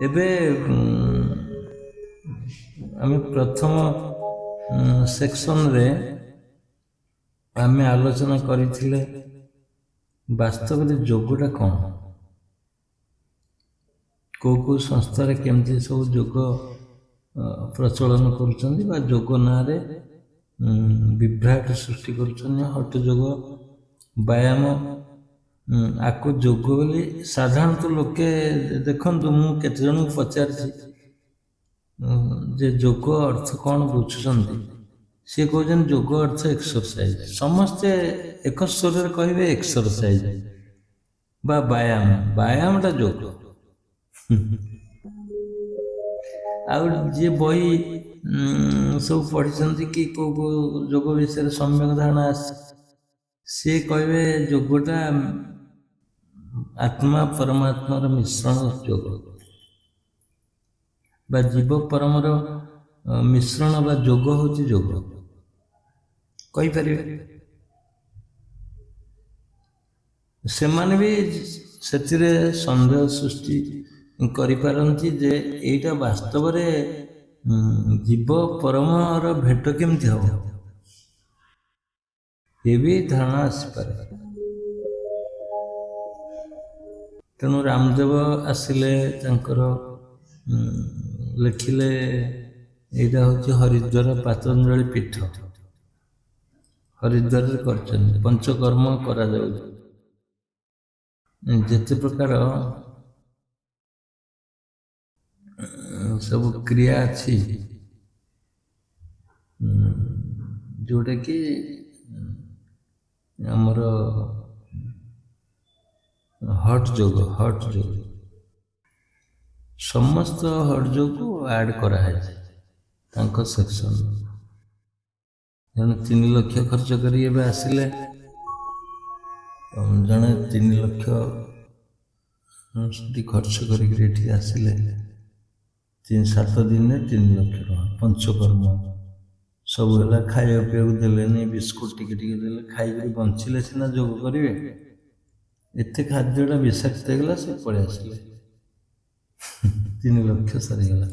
ଏବେ ଆମେ ପ୍ରଥମ ସେକ୍ସନରେ ଆମେ ଆଲୋଚନା କରିଥିଲେ ବାସ୍ତବରେ ଯୋଗଟା କ'ଣ, କେଉଁ କେଉଁ ସଂସ୍ଥାରେ କେମିତି ସବୁ ଯୋଗ ପ୍ରଚଳନ କରୁଛନ୍ତି ବା ଯୋଗ ନାଁରେ ବିଭ୍ରାଟ ସୃଷ୍ଟି କରୁଛନ୍ତି। ହଟ ଯୋଗ, ବ୍ୟାୟାମ, ଆକୁ ଯୋଗ ବୋଲି ସାଧାରଣତଃ ଲୋକେ ଦେଖନ୍ତୁ, ମୁଁ କେତେଜଣଙ୍କୁ ପଚାରିଛି ଯେ ଯୋଗ ଅର୍ଥ କ'ଣ ବୁଝୁଛନ୍ତି, ସିଏ କହୁଛନ୍ତି ଯୋଗ ଅର୍ଥ ଏକ୍ସରସାଇଜ। ସମସ୍ତେ ଏକ ସ୍ୱରରେ କହିବେ ଏକ୍ସରସାଇଜ ବା ବ୍ୟାୟାମ। ବ୍ୟାୟାମଟା ଯୋଗ। ଆଉ ଯିଏ ବହି ସବୁ ପଢ଼ିଛନ୍ତି କି କେଉଁ କେଉଁ ଯୋଗ ବିଷୟରେ ସମ୍ୟକ ଧାରଣା ଆସିଛି, ସିଏ କହିବେ ଯୋଗଟା ଆତ୍ମା ପରମାତ୍ମାର ମିଶ୍ରଣ ଯୋଗ ବା ଜୀବ ପରମର ମିଶ୍ରଣ ବା ଯୋଗ ହେଉଛି ଯୋଗ କହିପାରିବେ। ସେମାନେ ବି ସେଥିରେ ସନ୍ଦେହ ସୃଷ୍ଟି କରିପାରନ୍ତି ଯେ ଏଇଟା ବାସ୍ତବରେ ଜୀବ ପରମର ଭେଟ କେମିତି ହବ, ଏ ବି ଧାରଣା ଆସିପାରେ। ତେଣୁ ରାମଦେବ ଆସିଲେ, ତାଙ୍କର ଲେଖିଲେ ଏଇଟା ହେଉଛି ହରିଦ୍ୱାର ପାତଞ୍ଜଳି ପୀଠ, ହରିଦ୍ୱାରରେ କରିଛନ୍ତି, ପଞ୍ଚକର୍ମ କରାଯାଉଛି। ଯେତେ ପ୍ରକାର ସବୁ କ୍ରିୟା ଅଛି ଯେଉଁଟାକି ଆମର ହଟ୍ ଯୋଗ, ସମସ୍ତ ହଟ୍ ଯୋଗକୁ ଆଡ୍ କରାହେଇଛି ତାଙ୍କ ସେକ୍ସନ। ଜଣେ 3 ଲକ୍ଷ ଖର୍ଚ୍ଚ କରି ଏବେ ଆସିଲେ, ଜଣେ 3 ଲକ୍ଷ ସେଠି ଖର୍ଚ୍ଚ କରିକି ଏଠିକି ଆସିଲେ, 7 ଦିନରେ 3 ଲକ୍ଷ ଟଙ୍କା। ପଞ୍ଚକର୍ମ ସବୁ ହେଲା, ଖାଇବା ପିଇବାକୁ ଦେଲେନି, ବିସ୍କୁଟ ଟିକେ ଟିକେ ଦେଲେ, ଖାଇକି ବଞ୍ଚିଲେ ସିନା ଯୋଗ କରିବେ। ଏତେ ଖାଦ୍ୟଟା ବିଷାକ୍ତ ହେଇଗଲା, ସେ ପଳେଇ ଆସିଲେ। 3 ଲକ୍ଷ ସରିଗଲା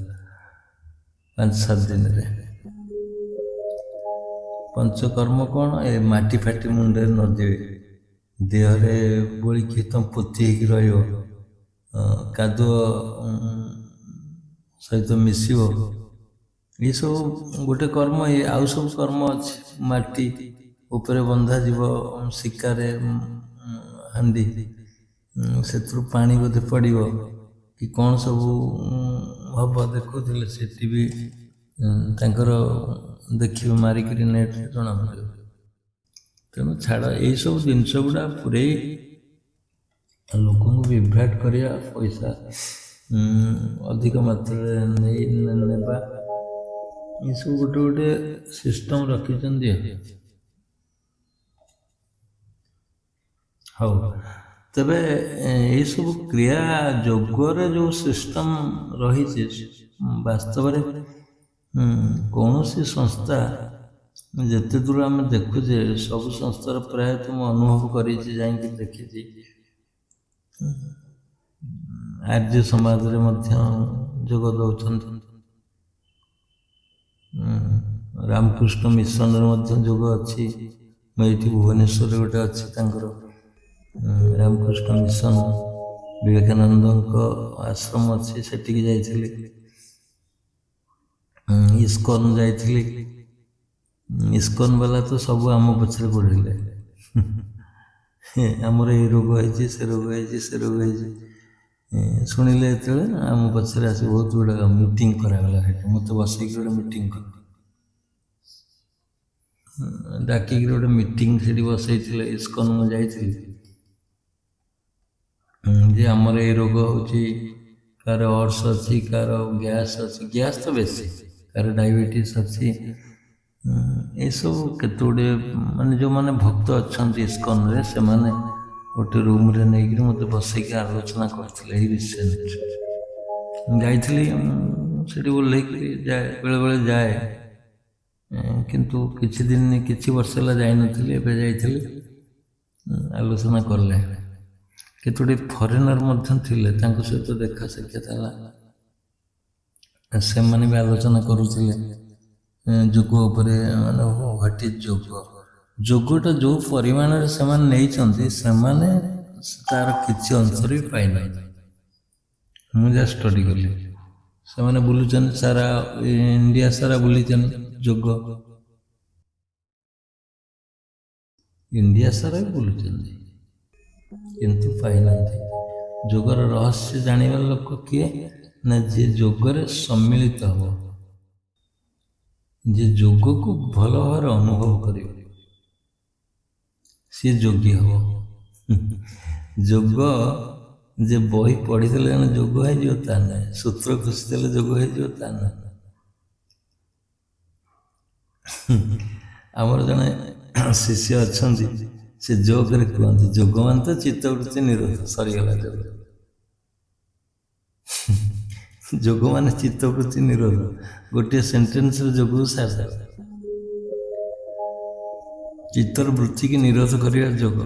5-7 ଦିନରେ। ପଞ୍ଚକର୍ମ କ'ଣ? ଏ ମାଟି ଫାଟି ମୁଣ୍ଡରେ ନ ଦେବେ, ଦେହରେ ବୋଳିକି ତମ ପୋତି ହେଇକି ରହିବ, କାଦୁଅ ସହିତ ମିଶିବ, ଏସବୁ ଗୋଟେ କର୍ମ। ଆଉ ସବୁ କର୍ମ ଅଛି, ମାଟି ଉପରେ ବନ୍ଧାଯିବ ଶିକାରେ ହାଣ୍ଡି, ସେଥିରୁ ପାଣି ବୋଧେ ପଡ଼ିବ କି କ'ଣ ସବୁ ହବ ଦେଖୁଥିଲେ। ସେଠି ବି ତାଙ୍କର ଦେଖିବେ ମାରିକିରି ନେଟ୍ରେ ଜଣାପଡ଼ିବ। ତେଣୁ ଛାଡ଼, ଏଇସବୁ ଜିନିଷ ଗୁଡ଼ା ପୁରେଇ ଲୋକଙ୍କୁ ବିଭ୍ରାଟ କରିବା, ପଇସା ଅଧିକ ମାତ୍ରାରେ ନେବା, ଏସବୁ ଗୋଟେ ଗୋଟେ ସିଷ୍ଟମ ରଖିଛନ୍ତି। ହଉ, ତେବେ ଏଇସବୁ କ୍ରିୟା ଯୋଗରେ ଯେଉଁ ସିଷ୍ଟମ ରହିଛି, ବାସ୍ତବରେ କୌଣସି ସଂସ୍ଥା, ଯେତେ ଦୂର ଆମେ ଦେଖୁଛେ ସବୁ ସଂସ୍ଥାର ପ୍ରାୟତଃ ମୁଁ ଅନୁଭବ କରିଛି, ଯାଇକି ଦେଖିଛି। ଆର୍ଯ୍ୟ ସମାଜରେ ମଧ୍ୟ ଯୋଗ ଦେଉଛନ୍ତି, ରାମକୃଷ୍ଣ ମିଶନରେ ମଧ୍ୟ ଯୋଗ ଅଛି। ମୁଁ ଏଇଠି ଭୁବନେଶ୍ୱରରେ ଗୋଟେ ଅଛି ତାଙ୍କର ରାମକୃଷ୍ଣ ମିଶନ, ବିବେକାନନ୍ଦଙ୍କ ଆଶ୍ରମ ଅଛି, ସେଠିକି ଯାଇଥିଲି। ଇସ୍କନ ଯାଇଥିଲି, ଇସ୍କନ ବାଲା ତ ସବୁ ଆମ ପଛରେ ପଡ଼ିଲେ। ଆମର ଏଇ ରୋଗ ହେଇଛି, ସେ ରୋଗ ହେଇଛି, ସେ ରୋଗ ହେଇଛି ଶୁଣିଲେ ଯେତେବେଳେ, ଆମ ପଛରେ ଆସି ବହୁତ ଗୁଡ଼ାକ ମିଟିଂ କରାଗଲା। ସେଠି ମୋତେ ବସେଇକି ଗୋଟେ ମିଟିଂ କଲେ, ଡାକିକିରି ଗୋଟେ ମିଟିଂ ସେଠି ବସେଇଥିଲେ। ଇସ୍କନ ମୁଁ ଯାଇଥିଲି ଯେ ଆମର ଏଇ ରୋଗ ହେଉଛି, କାହାର ଅର୍ସ ଅଛି, କାହାର ଗ୍ୟାସ୍ ଅଛି, ଗ୍ୟାସ୍ ତ ବେଶୀ, କାହାର ଡାଇବେଟିସ୍ ଅଛି। ଏସବୁ କେତେ ଗୁଡ଼ିଏ ମାନେ ଯେଉଁମାନେ ଭକ୍ତ ଅଛନ୍ତି ଇସ୍କନରେ, ସେମାନେ ଗୋଟେ ରୁମ୍ରେ ନେଇକିରି ମୋତେ ବସେଇକି ଆଲୋଚନା କରିଥିଲେ ଏଇ ରିସେଣ୍ଟ। ଯାଇଥିଲି, ସେଠି ଓହ୍ଲେଇକିରି ଯାଏ, ବେଳେବେଳେ ଯାଏ, କିନ୍ତୁ କିଛି ବର୍ଷ ହେଲା ଯାଇନଥିଲି। ଏବେ ଯାଇଥିଲି, ଆଲୋଚନା କଲେ। କେତେ ଗୁଡ଼ିଏ ଫରେନର ମଧ୍ୟ ଥିଲେ, ତାଙ୍କ ସହିତ ଦେଖା ସାକ୍ଷାତ ହେଲା। ସେମାନେ ବି ଆଲୋଚନା କରୁଥିଲେ ଯୋଗ ଉପରେ, ମାନେ ହ୍ୱାଟ୍ ଇଜ୍ ଯୋଗ। ଯୋଗଟା ଯେଉଁ ପରିମାଣରେ ସେମାନେ ନେଇଛନ୍ତି, ସେମାନେ ତାର କିଛି ଅଂଶରେ ବି ପାଇନାହାନ୍ତି। ମୁଁ ଯାହା ଷ୍ଟଡି କଲି, ସେମାନେ ବୁଲୁଛନ୍ତି ସାରା ଇଣ୍ଡିଆ ସାରା ବୁଲିଛନ୍ତି ଯୋଗ, ଇଣ୍ଡିଆ ସାରା ବି ବୁଲୁଛନ୍ତି, କିନ୍ତୁ ପାଇନାହାନ୍ତି। ଯୋଗର ରହସ୍ୟ ଜାଣିବା ଲୋକ କିଏ ନା ଯିଏ ଯୋଗରେ ସମ୍ମିଳିତ ହବ, ଯିଏ ଯୋଗକୁ ଭଲ ଭାବରେ ଅନୁଭବ କରିବ, ସିଏ ଯୋଗୀ ହବ। ଯୋଗ ଯେ ବହି ପଢ଼ିଦେଲେ ଜଣେ ଯୋଗ ହେଇଯିବ ତା ନାହିଁ, ସୂତ୍ର ଘୋଷିଦେଲେ ଯୋଗ ହେଇଯିବ ତା ନାହିଁ। ଆମର ଜଣେ ଶିଷ୍ୟ ଅଛନ୍ତି, ସେ ଯୋଗରେ କୁହନ୍ତି ଯୋଗ ମାନେ ତ ଚିତ୍ତବୃତ୍ତି ନିରୋଧ, ସରିଗଲା ଯୋଗ। ଯୋଗ ମାନେ ଚିତ୍ତବୃତ୍ତି ନିରୋଧ, ଗୋଟିଏ ସେଣ୍ଟେନ୍ସରେ ଯୋଗକୁ ସାରିଦେବା। ଚିତ୍ତର ବୃତ୍ତିକି ନିରୋଧ କରିବା ଯୋଗ।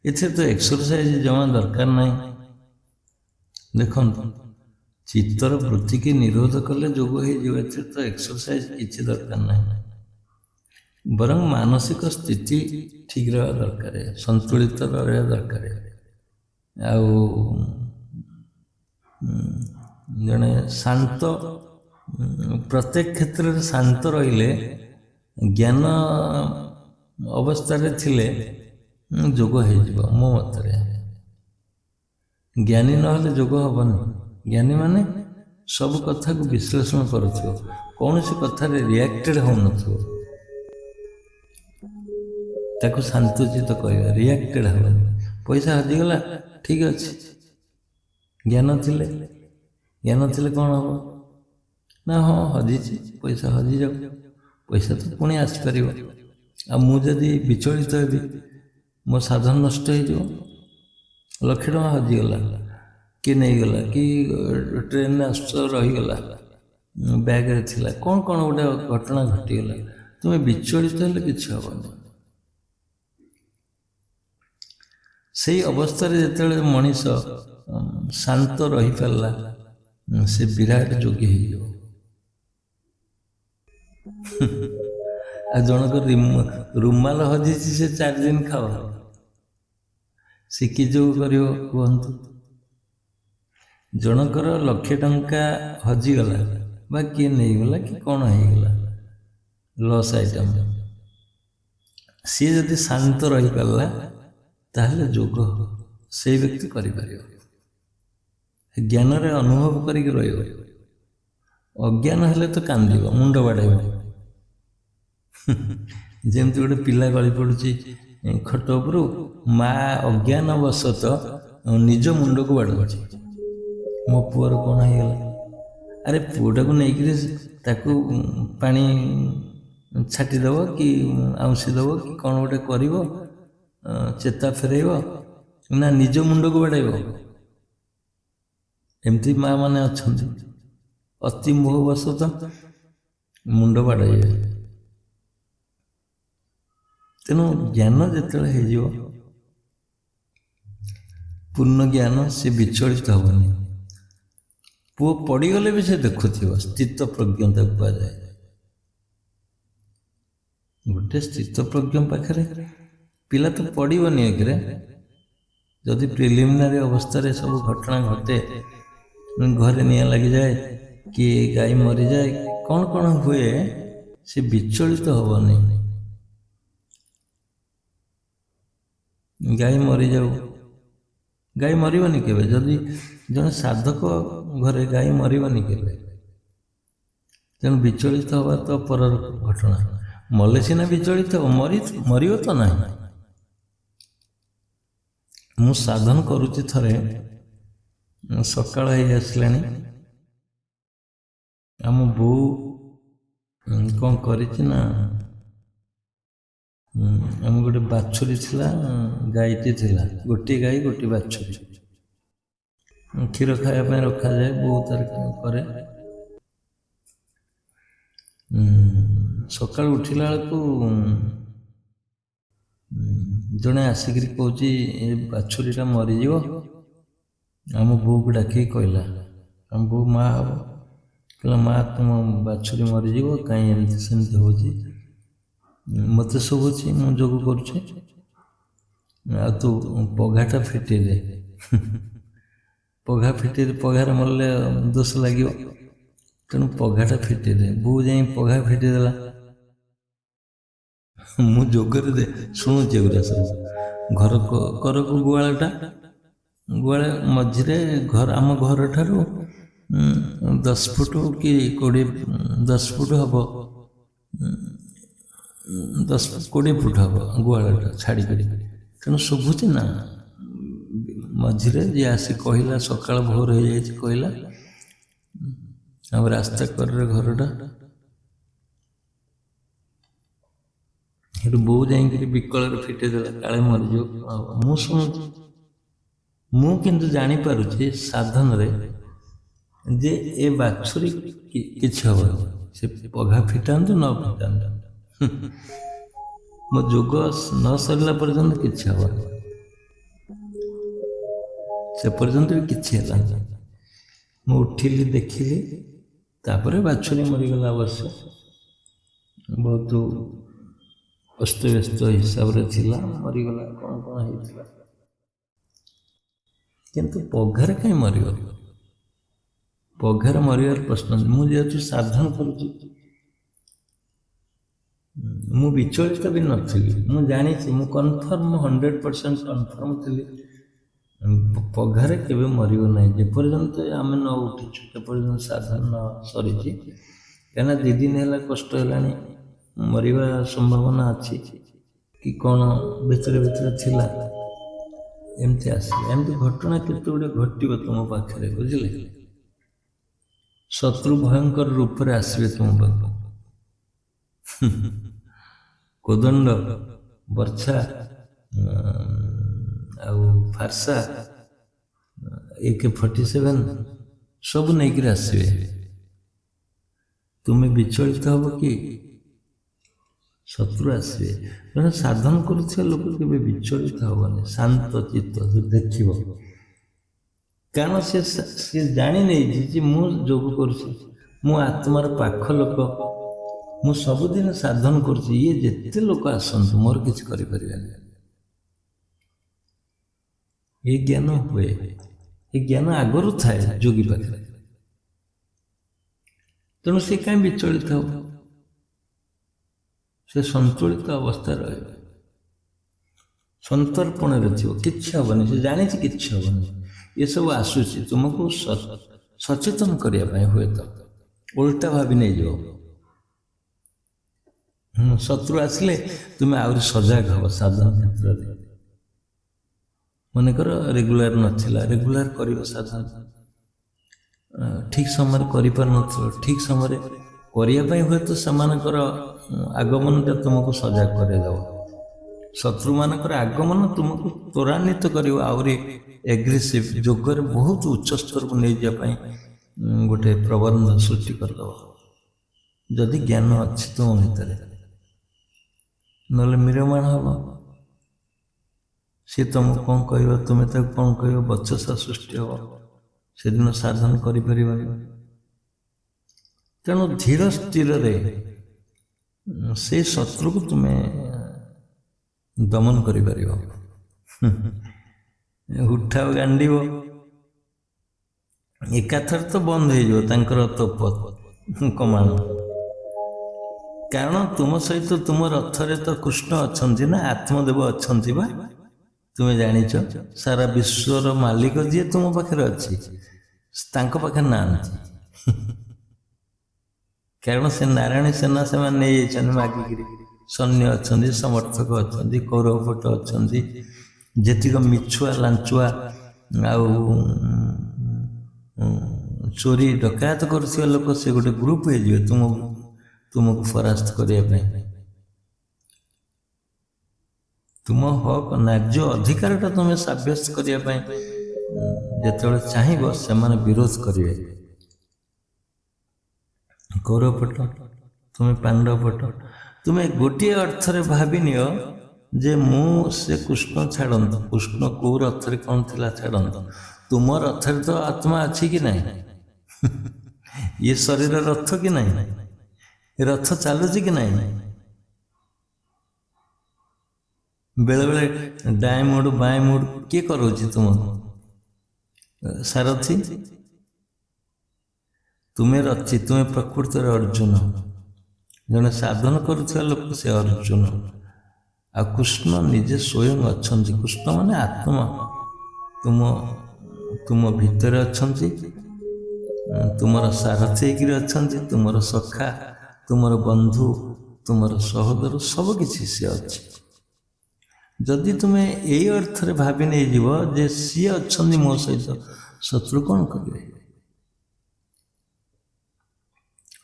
ଏଥିରେ ତ ଏକ୍ସରସାଇଜ ଜମା ଦରକାର ନାହିଁ। ଦେଖନ୍ତୁ, ଚିତ୍ତର ବୃତ୍ତିକି ନିରୋଧ କଲେ ଯୋଗ ହେଇଯିବ, ଏଥିରେ ତ ଏକ୍ସରସାଇଜ କିଛି ଦରକାର ନାହିଁ। ବରଂ ମାନସିକ ସ୍ଥିତି ଠିକ୍ ରହିବା ଦରକାର, ସନ୍ତୁଳିତ ରହିବା ଦରକାର। ଆଉ ଜଣେ ଶାନ୍ତ, ପ୍ରତ୍ୟେକ କ୍ଷେତ୍ରରେ ଶାନ୍ତ ରହିଲେ, ଜ୍ଞାନ ଅବସ୍ଥାରେ ଥିଲେ ଯୋଗ ହେଇଯିବ ମୋ ମତରେ। ଜ୍ଞାନୀ ନହେଲେ ଯୋଗ ହବନି। ଜ୍ଞାନୀ ମାନେ ସବୁ କଥାକୁ ବିଶ୍ଳେଷଣ କରୁଥିବ, କୌଣସି କଥାରେ ରିଆକ୍ଟେଡ୍ ହଉନଥିବ, ତାକୁ ଶାନ୍ତଚିତ କହିବା, ରିଆକ୍ଟେଡ୍ ହବନି। ପଇସା ହଜିଗଲା, ଠିକ୍ ଅଛି, ଜ୍ଞାନ ଥିଲେ କ'ଣ ହବ ନା, ହଁ ହଜିଛି, ପଇସା ହଜିଯାଉ, ପଇସା ତ ପୁଣି ଆସିପାରିବ। ଆଉ ମୁଁ ଯଦି ବିଚଳିତ ହେବି, ମୋ ସାଧନ ନଷ୍ଟ ହେଇଯିବ। ଲକ୍ଷେ ଟଙ୍କା ହଜିଗଲା, କିଏ ନେଇଗଲା, କି ଟ୍ରେନରେ ଆସୁଛ ରହିଗଲା, ବ୍ୟାଗରେ ଥିଲା, କ'ଣ ଗୋଟେ ଘଟଣା ଘଟିଗଲା, ତୁମେ ବିଚଳିତ ହେଲେ କିଛି ହବନି। ସେଇ ଅବସ୍ଥାରେ ଯେତେବେଳେ ମଣିଷ ଶାନ୍ତ ରହିପାରିଲା, ସେ ବିରାଟ ଯୋଗୀ ହେଇଯିବ। ଆଉ ଜଣକ ରୁମାଲ ହଜିଛି, ସେ 4 ଦିନ ଖାଅ, ସେ କି ଯୋଗ କରିବ କୁହନ୍ତୁ? ଜଣଙ୍କର ଲକ୍ଷେ ଟଙ୍କା ହଜିଗଲା ବା କିଏ ନେଇଗଲା କି କ'ଣ ହେଇଗଲା, ଲସ୍ ଆଇଟମ୍, ସିଏ ଯଦି ଶାନ୍ତ ରହିପାରିଲା, ତାହେଲେ ଯୋଗ ସେଇ ବ୍ୟକ୍ତି କରିପାରିବ। ଜ୍ଞାନରେ ଅନୁଭବ କରିକି ରହିବ। ଅଜ୍ଞାନ ହେଲେ ତ କାନ୍ଦିବ, ମୁଣ୍ଡ ବାଡ଼େଇବ। ଯେମିତି ଗୋଟେ ପିଲା ଗଳି ପଡ଼ୁଛି ଖଟ ଉପରୁ, ମା ଅଜ୍ଞାନ ବଶତଃ ନିଜ ମୁଣ୍ଡକୁ ବାଡ଼ଉଛି, ମୋ ପୁଅର କ'ଣ ହେଇଗଲା। ଆରେ ପୁଅଟାକୁ ନେଇକିରି ତାକୁ ପାଣି ଛାଟିଦେବ କି ଆଉଁସି ଦେବ କି କ'ଣ ଗୋଟେ କରିବ, ଚେତା ଫେରେଇବ, ନା ନିଜ ମୁଣ୍ଡକୁ ବାଡ଼େଇବ? ଏମିତି ମା ମାନେ ଅଛନ୍ତି, ଅତି ମୋହବଶତଃ ମୁଣ୍ଡ ବାଡ଼େଇବେ। ତେଣୁ ଜ୍ଞାନ ଯେତେବେଳେ ହେଇଯିବ, ପୂର୍ଣ୍ଣ ଜ୍ଞାନ, ସେ ବିଚଳିତ ହବନି। ପୁଅ ପଡ଼ିଗଲେ ବି ସେ ଦେଖୁଥିବ, ସ୍ଥିତ ପ୍ରଜ୍ଞ ତାକୁ କୁହାଯାଏ। ଗୋଟେ ସ୍ଥିତ ପ୍ରଜ୍ଞ ପାଖରେ ପିଲା ତ ପଡ଼ିବନି। ଏକରେ ଯଦି ପ୍ରିଲିମିନାରୀ ଅବସ୍ଥାରେ ସବୁ ଘଟଣା ଘଟେ, ଘରେ ନିଆଁ ଲାଗିଯାଏ କି ଗାଈ ମରିଯାଏ, କ'ଣ ହୁଏ, ସେ ବିଚଳିତ ହବନି। ଗାଈ ମରିଯାଉ, ଗାଈ ମରିବନି କେବେ। ଯଦି ଜଣେ ସାଧକ ଘରେ ଗାଈ ମରିବନି କେବେ। ତେଣୁ ବିଚଳିତ ହବା ତ ପରର ଘଟଣା। ମଲେ ସିନା ବିଚଳିତ ହବ, ମରିବ ତ ନାହିଁ। ମୁଁ ସାଧନ କରୁଛି, ଥରେ ସକାଳ ହେଇ ଆସିଲାଣି, ଆମ ବୋଉ କ'ଣ କରିଛି ନା, ଆମ ଗୋଟେ ବାଛୁରୀ ଥିଲା, ଗାଈଟି ଥିଲା, ଗୋଟିଏ ଗାଈ ଗୋଟିଏ ବାଛୁରୀ, କ୍ଷୀର ଖାଇବା ପାଇଁ ରଖାଯାଏ, ବୋଉ ତାର କରେ। ସକାଳୁ ଉଠିଲା ବେଳକୁ ଜଣେ ଆସିକିରି କହୁଛି, ଏ ବାଛୁରୀଟା ମରିଯିବ। ଆମ ବୋଉକୁ ଡାକିକି କହିଲା, ଆମ ବୋଉ ମା ହବ, କହିଲା ମା ତୁମ ବାଛୁରୀ ମରିଯିବ, କାହିଁ ଏମିତି ସେମିତି ହେଉଛି, ମୋତେ ଶୁଭୁଛି ମୁଁ ଯୋଗ କରୁଛି, ଆଉ ତୁ ପଘାଟା ଫିଟେଇ ଦେ। ପଘା ଫିଟେଇ, ପଘାରେ ମରିଲେ ଦୋଷ ଲାଗିବ, ତେଣୁ ପଘାଟା ଫିଟେଇ ଦେ। ବୋଉ ଯାଇ ପଘା ଫିଟେଇ ଦେଲା। ମୁଁ ଯୋଗରେ ଶୁଣୁଛି ଏଗୁଡ଼ା ସବୁ। କରକୁ ଗୁହାଳଟା, ଗୁହାଳ ମଝିରେ ଘର, ଆମ ଘରଠାରୁ 10 ଫୁଟ କି 10 ଫୁଟ ହବ, 20 ଫୁଟ ହବ ଗୁହାଳଟା ଛାଡ଼ିକରି। ତେଣୁ ଶୁଭୁଛି ନା। ମଝିରେ ଯିଏ ଆସି କହିଲା, ସକାଳ ଭୋର ହେଇଯାଇଛି କହିଲା, ଆମ ରାସ୍ତା କରରେ ଘରଟା। ସେଠୁ ବୋଉ ଯାଇକିରି ବିକଳରେ ଫିଟେଇ ଦେଲା, କାଳେ ମରିଯିବ। ମୁଁ ଶୁଣୁଛି, ମୁଁ କିନ୍ତୁ ଜାଣିପାରୁଛି ସାଧନରେ ଯେ ଏ ବାଛୁରୀ କିଛି ହବନି, ସେ ପଘା ଫିଟାନ୍ତୁ ନ ଫିଟାନ୍ତୁ, ମୋ ଯୋଗ ନ ସରିଲା ପର୍ଯ୍ୟନ୍ତ କିଛି ହବନି। ସେ ପର୍ଯ୍ୟନ୍ତ ବି କିଛି ହେଲାନି। ମୁଁ ଉଠିଲି, ଦେଖିଲି, ତାପରେ ବାଛୁରୀ ମରିଗଲା। ଅବଶ୍ୟ ବହୁତ ଅସ୍ତବ୍ୟସ୍ତ ହିସାବରେ ଥିଲା, ମରିଗଲା, କ'ଣ କ'ଣ ହେଇଥିଲା। କିନ୍ତୁ ପଘାରେ କାହିଁ ମରିବ? ପଘାରେ ମରିବାର ପ୍ରଶ୍ନ ନାହିଁ। ମୁଁ ଯେହେତୁ ସାଧନ କରୁଛି, ମୁଁ ବିଚଳିତ ବି ନଥିଲି। ମୁଁ ଜାଣିଛି, ମୁଁ କନଫର୍ମ, 100% କନଫର୍ମ ଥିଲି, ପଘାରେ କେବେ ମରିବ ନାହିଁ। ଯେପର୍ଯ୍ୟନ୍ତ ଆମେ ନ ଉଠିଛୁ, ଯେପର୍ଯ୍ୟନ୍ତ ସାଧନ ନ ସରିଛି, କାହିଁକିନା 2 ଦିନ ହେଲା କଷ୍ଟ ହେଲାଣି, ମରିବା ସମ୍ଭାବନା ଅଛି କି କ'ଣ ଭିତରେ ଭିତରେ ଥିଲା, ଏମିତି ଆସିଲା। ଏମିତି ଘଟଣା କେତେ ଗୁଡ଼ିଏ ଘଟିବ ତୁମ ପାଖରେ, ବୁଝିଲେ? ଶତ୍ରୁ ଭୟଙ୍କର ରୂପରେ ଆସିବେ ତୁମ ପାଖକୁ। କୋଦଣ୍ଡ, ବର୍ଚ୍ଛା, ଆଉ ଫାର୍ସା, AK-47 ସବୁ ନେଇକିରି ଆସିବେ। ତୁମେ ବିଚଳିତ ହବ କି? ଶତ୍ରୁ ଆସିବେ। ତେଣୁ ସାଧନ କରୁଥିବା ଲୋକ କେବେ ବିଚଳିତ ହବନି, ଶାନ୍ତ ଚିତ୍ତ ଦେଖିବ। କାରଣ ସେ ଜାଣି ନେଇଛି ଯେ ମୁଁ ଯୋଗ କରୁଛି, ମୁଁ ଆତ୍ମାର ପାଖ ଲୋକ, ମୁଁ ସବୁଦିନ ସାଧନ କରୁଛି। ଇଏ ଯେତେ ଲୋକ ଆସନ୍ତୁ, ମୋର କିଛି କରିପାରିବେନି। ଏ ଜ୍ଞାନ ହୁଏ, ଏ ଜ୍ଞାନ ଆଗରୁ ଥାଏ ଯୋଗୀ ପାଖରେ। ତେଣୁ ସେ କାହିଁ ବିଚଳିତ ହବ? ସେ ସନ୍ତୁଳିତ ଅବସ୍ଥାରେ ରହିବ, ସନ୍ତର୍ପଣରେ ଥିବ, କିଛି ହବନି। ସେ ଜାଣିଛି କିଛି ହବନି। ଏସବୁ ଆସୁଛି ତୁମକୁ ସଚେତନ କରିବା ପାଇଁ, ହୁଏତ ଓଲଟା ଭାବି ନେଇଯିବ। ଶତ୍ରୁ ଆସିଲେ ତୁମେ ଆହୁରି ସଜାଗ ହବ ସାଧନ କ୍ଷେତ୍ରରେ। ମନେକର ରେଗୁଲାର ନଥିଲା, ରେଗୁଲାର କରିବ ସାଧନ, ଠିକ୍ ସମୟରେ କରିପାରୁନଥିବ, ଠିକ୍ ସମୟରେ କରିବା ପାଇଁ ହୁଏତ ସେମାନଙ୍କର ଆଗମନଟା ତୁମକୁ ସଜାଗ କରେଇଦେବ। ଶତ୍ରୁମାନଙ୍କର ଆଗମନ ତୁମକୁ ତ୍ୱରାନ୍ୱିତ କରିବ, ଆହୁରି ଏଗ୍ରେସିଭ୍, ଯୋଗରେ ବହୁତ ଉଚ୍ଚ ସ୍ତରକୁ ନେଇଯିବା ପାଇଁ ଗୋଟେ ପ୍ରବନ୍ଧ ସୃଷ୍ଟି କରିଦେବ, ଯଦି ଜ୍ଞାନ ଅଛି ତୁମ ଭିତରେ। ନହେଲେ ମିରମାଣ ହବ। ସିଏ ତୁମକୁ କ'ଣ କହିବ, ତୁମେ ତାକୁ କ'ଣ କହିବ, ବଚସା ସୃଷ୍ଟି ହବ। ସେଦିନ ସାଧନ କରିପାରିବନି। ତେଣୁ ଧୀର ସ୍ଥିରରେ ସେ ଶତ୍ରୁକୁ ତୁମେ ଦମନ କରିପାରିବ। ଉଠାଉ ଗାଣ୍ଡିବ, ଏକାଥରେ ତ ବନ୍ଦ ହେଇଯିବ ତାଙ୍କର ତୋପ କମାଣ। କାରଣ ତୁମ ସହିତ, ତୁମ ରଥରେ ତ କୃଷ୍ଣ ଅଛନ୍ତି ନା, ଆତ୍ମଦେବ ଅଛନ୍ତି ବା, ତୁମେ ଜାଣିଛ। ସାରା ବିଶ୍ୱର ମାଲିକ ଯିଏ ତୁମ ପାଖରେ ଅଛି, ତାଙ୍କ ପାଖରେ ନାହାନ୍ତି। କାରଣ ସେ ନାରାୟଣୀ ସେନା ସେମାନେ ନେଇଯାଇଛନ୍ତି ମାଗିକିରି। ସୈନ୍ୟ ଅଛନ୍ତି, ସମର୍ଥକ ଅଛନ୍ତି, କୌରବ ପଟ ଅଛନ୍ତି, ଯେତିକ ମିଛୁଆ ଲାଞ୍ଚୁଆ ଆଉ ଚୋରି ଡକାୟତ କରୁଥିବା ଲୋକ, ସେ ଗୋଟେ ଗ୍ରୁପ ହେଇଯିବେ ତୁମକୁ ପରାସ୍ତ କରିବା ପାଇଁ। ତୁମ ହକ୍, ନ୍ୟାଯ୍ୟ ଅଧିକାରଟା ତୁମେ ସାବ୍ୟସ୍ତ କରିବା ପାଇଁ ଯେତେବେଳେ ଚାହିଁବ, ସେମାନେ ବିରୋଧ କରିବେ। କୌରବ ପଟ, ତୁମେ ପାଣ୍ଡବ ପଟ। ତୁମେ ଗୋଟିଏ ଅର୍ଥରେ ଭାବିନିଅ ଯେ ମୁଁ ସେ କୃଷ୍ଣ ଛାଡ଼ନ୍ତୁ, କୃଷ୍ଣ କୋଉ ରଥରେ କ'ଣ ଥିଲା ଛାଡ଼ନ୍ତୁ, ତୁମ ରଥରେ ତ ଆତ୍ମା ଅଛି କି ନାହିଁ? ଇଏ ଶରୀର ରଥ କି ନାହିଁ? ରଥ ଚାଲୁଛି କି ନାହିଁ? ବେଳେବେଳେ ଡାଏଁ ମୋଡ଼ ବାଏଁ ମୋଡ଼ କିଏ କରାଉଛି ତୁମକୁ? ସାରଥି। ତୁମେ ରଥି, ତୁମେ ପ୍ରକୃତରେ ଅର୍ଜୁନ। ଜଣେ ସାଧନ କରୁଥିବା ଲୋକ ସେ ଅର୍ଜୁନ, ଆଉ କୃଷ୍ଣ ନିଜେ ସ୍ୱୟଂ ଅଛନ୍ତି। କୃଷ୍ଣ ମାନେ ଆତ୍ମା ତୁମ ଭିତରେ ଅଛନ୍ତି, ତୁମର ସାରଥି ହେଇକିରି ଅଛନ୍ତି, ତୁମର ସଖା, ତୁମର ବନ୍ଧୁ, ତୁମର ସହୋଦର, ସବୁ କିଛି ସେ ଅଛି। ଯଦି ତୁମେ ଏଇ ଅର୍ଥରେ ଭାବି ନେଇଯିବ ଯେ ସିଏ ଅଛନ୍ତି ମୋ ସହିତ, ଶତ୍ରୁ କ'ଣ କରିବେ?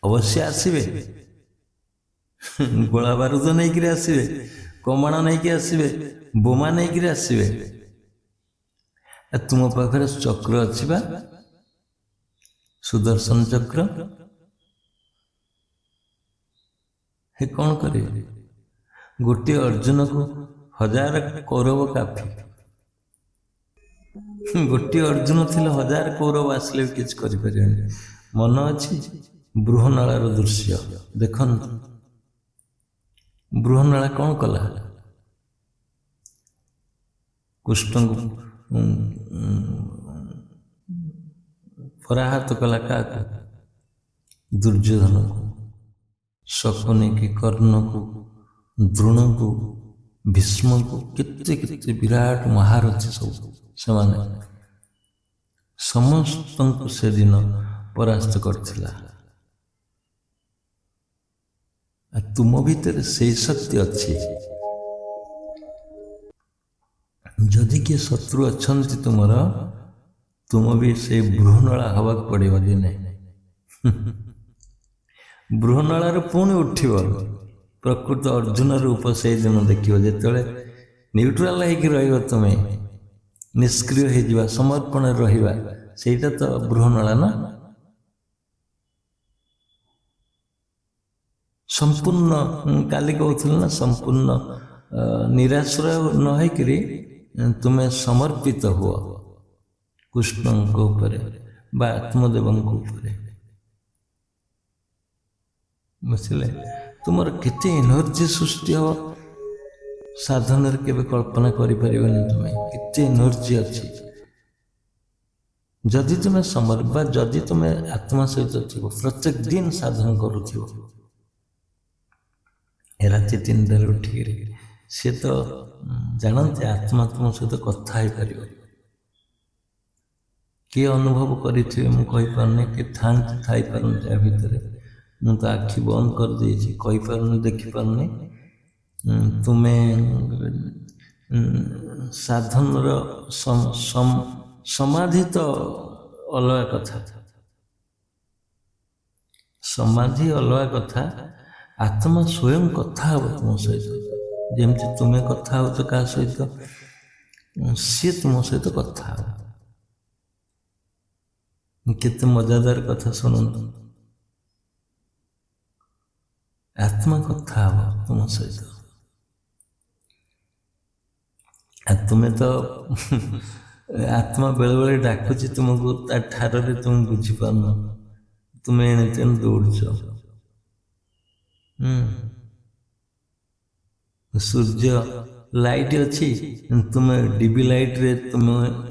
ଅବଶ୍ୟ ଆସିବେ, ଗୋଳା ବାରୁଦ ନେଇକିରି ଆସିବେ, କମାଣ ନେଇକି ଆସିବେ, ବୋମା ନେଇକିରି ଆସିବେ। ତୁମ ପାଖରେ ଚକ୍ର ଅଛି ବା, ସୁଦର୍ଶନ ଚକ୍ର। ହେ କ'ଣ କରିବେ? ଗୋଟିଏ ଅର୍ଜୁନକୁ 1000 କୌରବ କାଫି। ଗୋଟିଏ ଅର୍ଜୁନ ଥିଲେ 1000 କୌରବ ଆସିଲେ ବି କିଛି କରିପାରିବେନି। ମନ ଅଛି ବୃହନ୍ନାଳର ଦୃଶ୍ୟ ଦେଖନ୍ତୁ। ବୃହନ୍ନାଳ କ'ଣ କଲା? କୃଷ୍ଣଙ୍କୁ ପରାହତ କଲା। କାହାକୁ? ଦୁର୍ଯ୍ୟୋଧନକୁ, ଶକୁନିକି, କର୍ଣ୍ଣକୁ, ଦ୍ରୋଣକୁ, ଭୀଷ୍ମକୁ, କେତେ କେତେ ବିରାଟ ମହାରଥୀ ସବୁ ସେମାନେ ସମସ୍ତଙ୍କୁ ସେଦିନ ପରାସ୍ତ କରିଥିଲା। ତୁମ ଭିତରେ ସେଇ ଶକ୍ତି ଅଛି। ଯଦି କିଏ ଶତ୍ରୁ ଅଛନ୍ତି ତୁମର, ତୁମ ବି ସେଇ ବୃହନ୍ନାଳ ହେବାକୁ ପଡ଼ିବ ଦିନେ। ବୃହନ୍ନାଳରୁ ପୁଣି ଉଠିବ ପ୍ରକୃତ ଅର୍ଜୁନ ରୂପ। ସେଇଦିନ ଦେଖିବ ଯେତେବେଳେ ନ୍ୟୁଟ୍ରାଲ ହେଇକି ରହିବ, ତୁମେ ନିଷ୍କ୍ରିୟ ହେଇଯିବା, ସମର୍ପଣରେ ରହିବା, ସେଇଟା ତ ବୃହନ୍ନାଳ ନା। ସମ୍ପୂର୍ଣ୍ଣ, କାଲି କହୁଥିଲି ନା, ସମ୍ପୂର୍ଣ୍ଣ ନିରାଶ୍ରୟ ନ ହେଇକିରି ତୁମେ ସମର୍ପିତ ହୁଅ କୃଷ୍ଣଙ୍କ ଉପରେ ବା ଆତ୍ମଦେବଙ୍କ ଉପରେ। ବୁଝିଲେ? ତୁମର କେତେ ଏନର୍ଜି ସୃଷ୍ଟି ହେବ ସାଧନରେ କେବେ କଳ୍ପନା କରିପାରିବନି। ତୁମେ କେତେ ଏନର୍ଜି ଅଛି ଯଦି ତୁମେ ବା ଯଦି ତୁମେ ଆତ୍ମା ସହିତ ଥିବ, ପ୍ରତ୍ୟେକ ଦିନ ସାଧନ କରୁଥିବ। ରାତି 3ଟାରେ ଉଠିକିରି ସେ ତ ଜାଣନ୍ତି ଆତ୍ମା ତୁମ ସହିତ କଥା ହେଇପାରିବ। କିଏ ଅନୁଭବ କରିଥିବେ ମୁଁ କହିପାରୁନି, କିଏ ଥାଆନ୍ତି ଥାଇପାରନ୍ତି ୟା ଭିତରେ। ମୁଁ ତ ଆଖି ବନ୍ଦ କରିଦେଇଛି, କହିପାରୁନି, ଦେଖିପାରୁନି। ତୁମେ ସାଧନର ସମାଧି ତ ଅଲଗା କଥା, ସମାଧି ଅଲଗା କଥା। ଆତ୍ମା ସ୍ୱୟଂ କଥା ହେବ ତୁମ ସହିତ। ଯେମିତି ତୁମେ କଥା ହେଉଛ କାହା ସହିତ, ସିଏ ତୁମ ସହିତ କଥା ହେବ। କେତେ ମଜାଦାର କଥା ଶୁଣନ୍ତୁ। ଆତ୍ମା କଥା ହେବ ତୁମ ସହିତ। ତୁମେ ତ ଆତ୍ମା ବେଳେବେଳେ ଡାକୁଛି ତୁମକୁ, ତା ଠାରରେ ତୁମେ ବୁଝିପାରୁନ, ତୁମେ ଏଣେ ତେଣେ ଦୌଡ଼ୁଛ। ସୂର୍ଯ୍ୟ ଲାଇଟ୍ ଅଛି, ତୁମେ ଡିବି ଲାଇଟ୍ରେ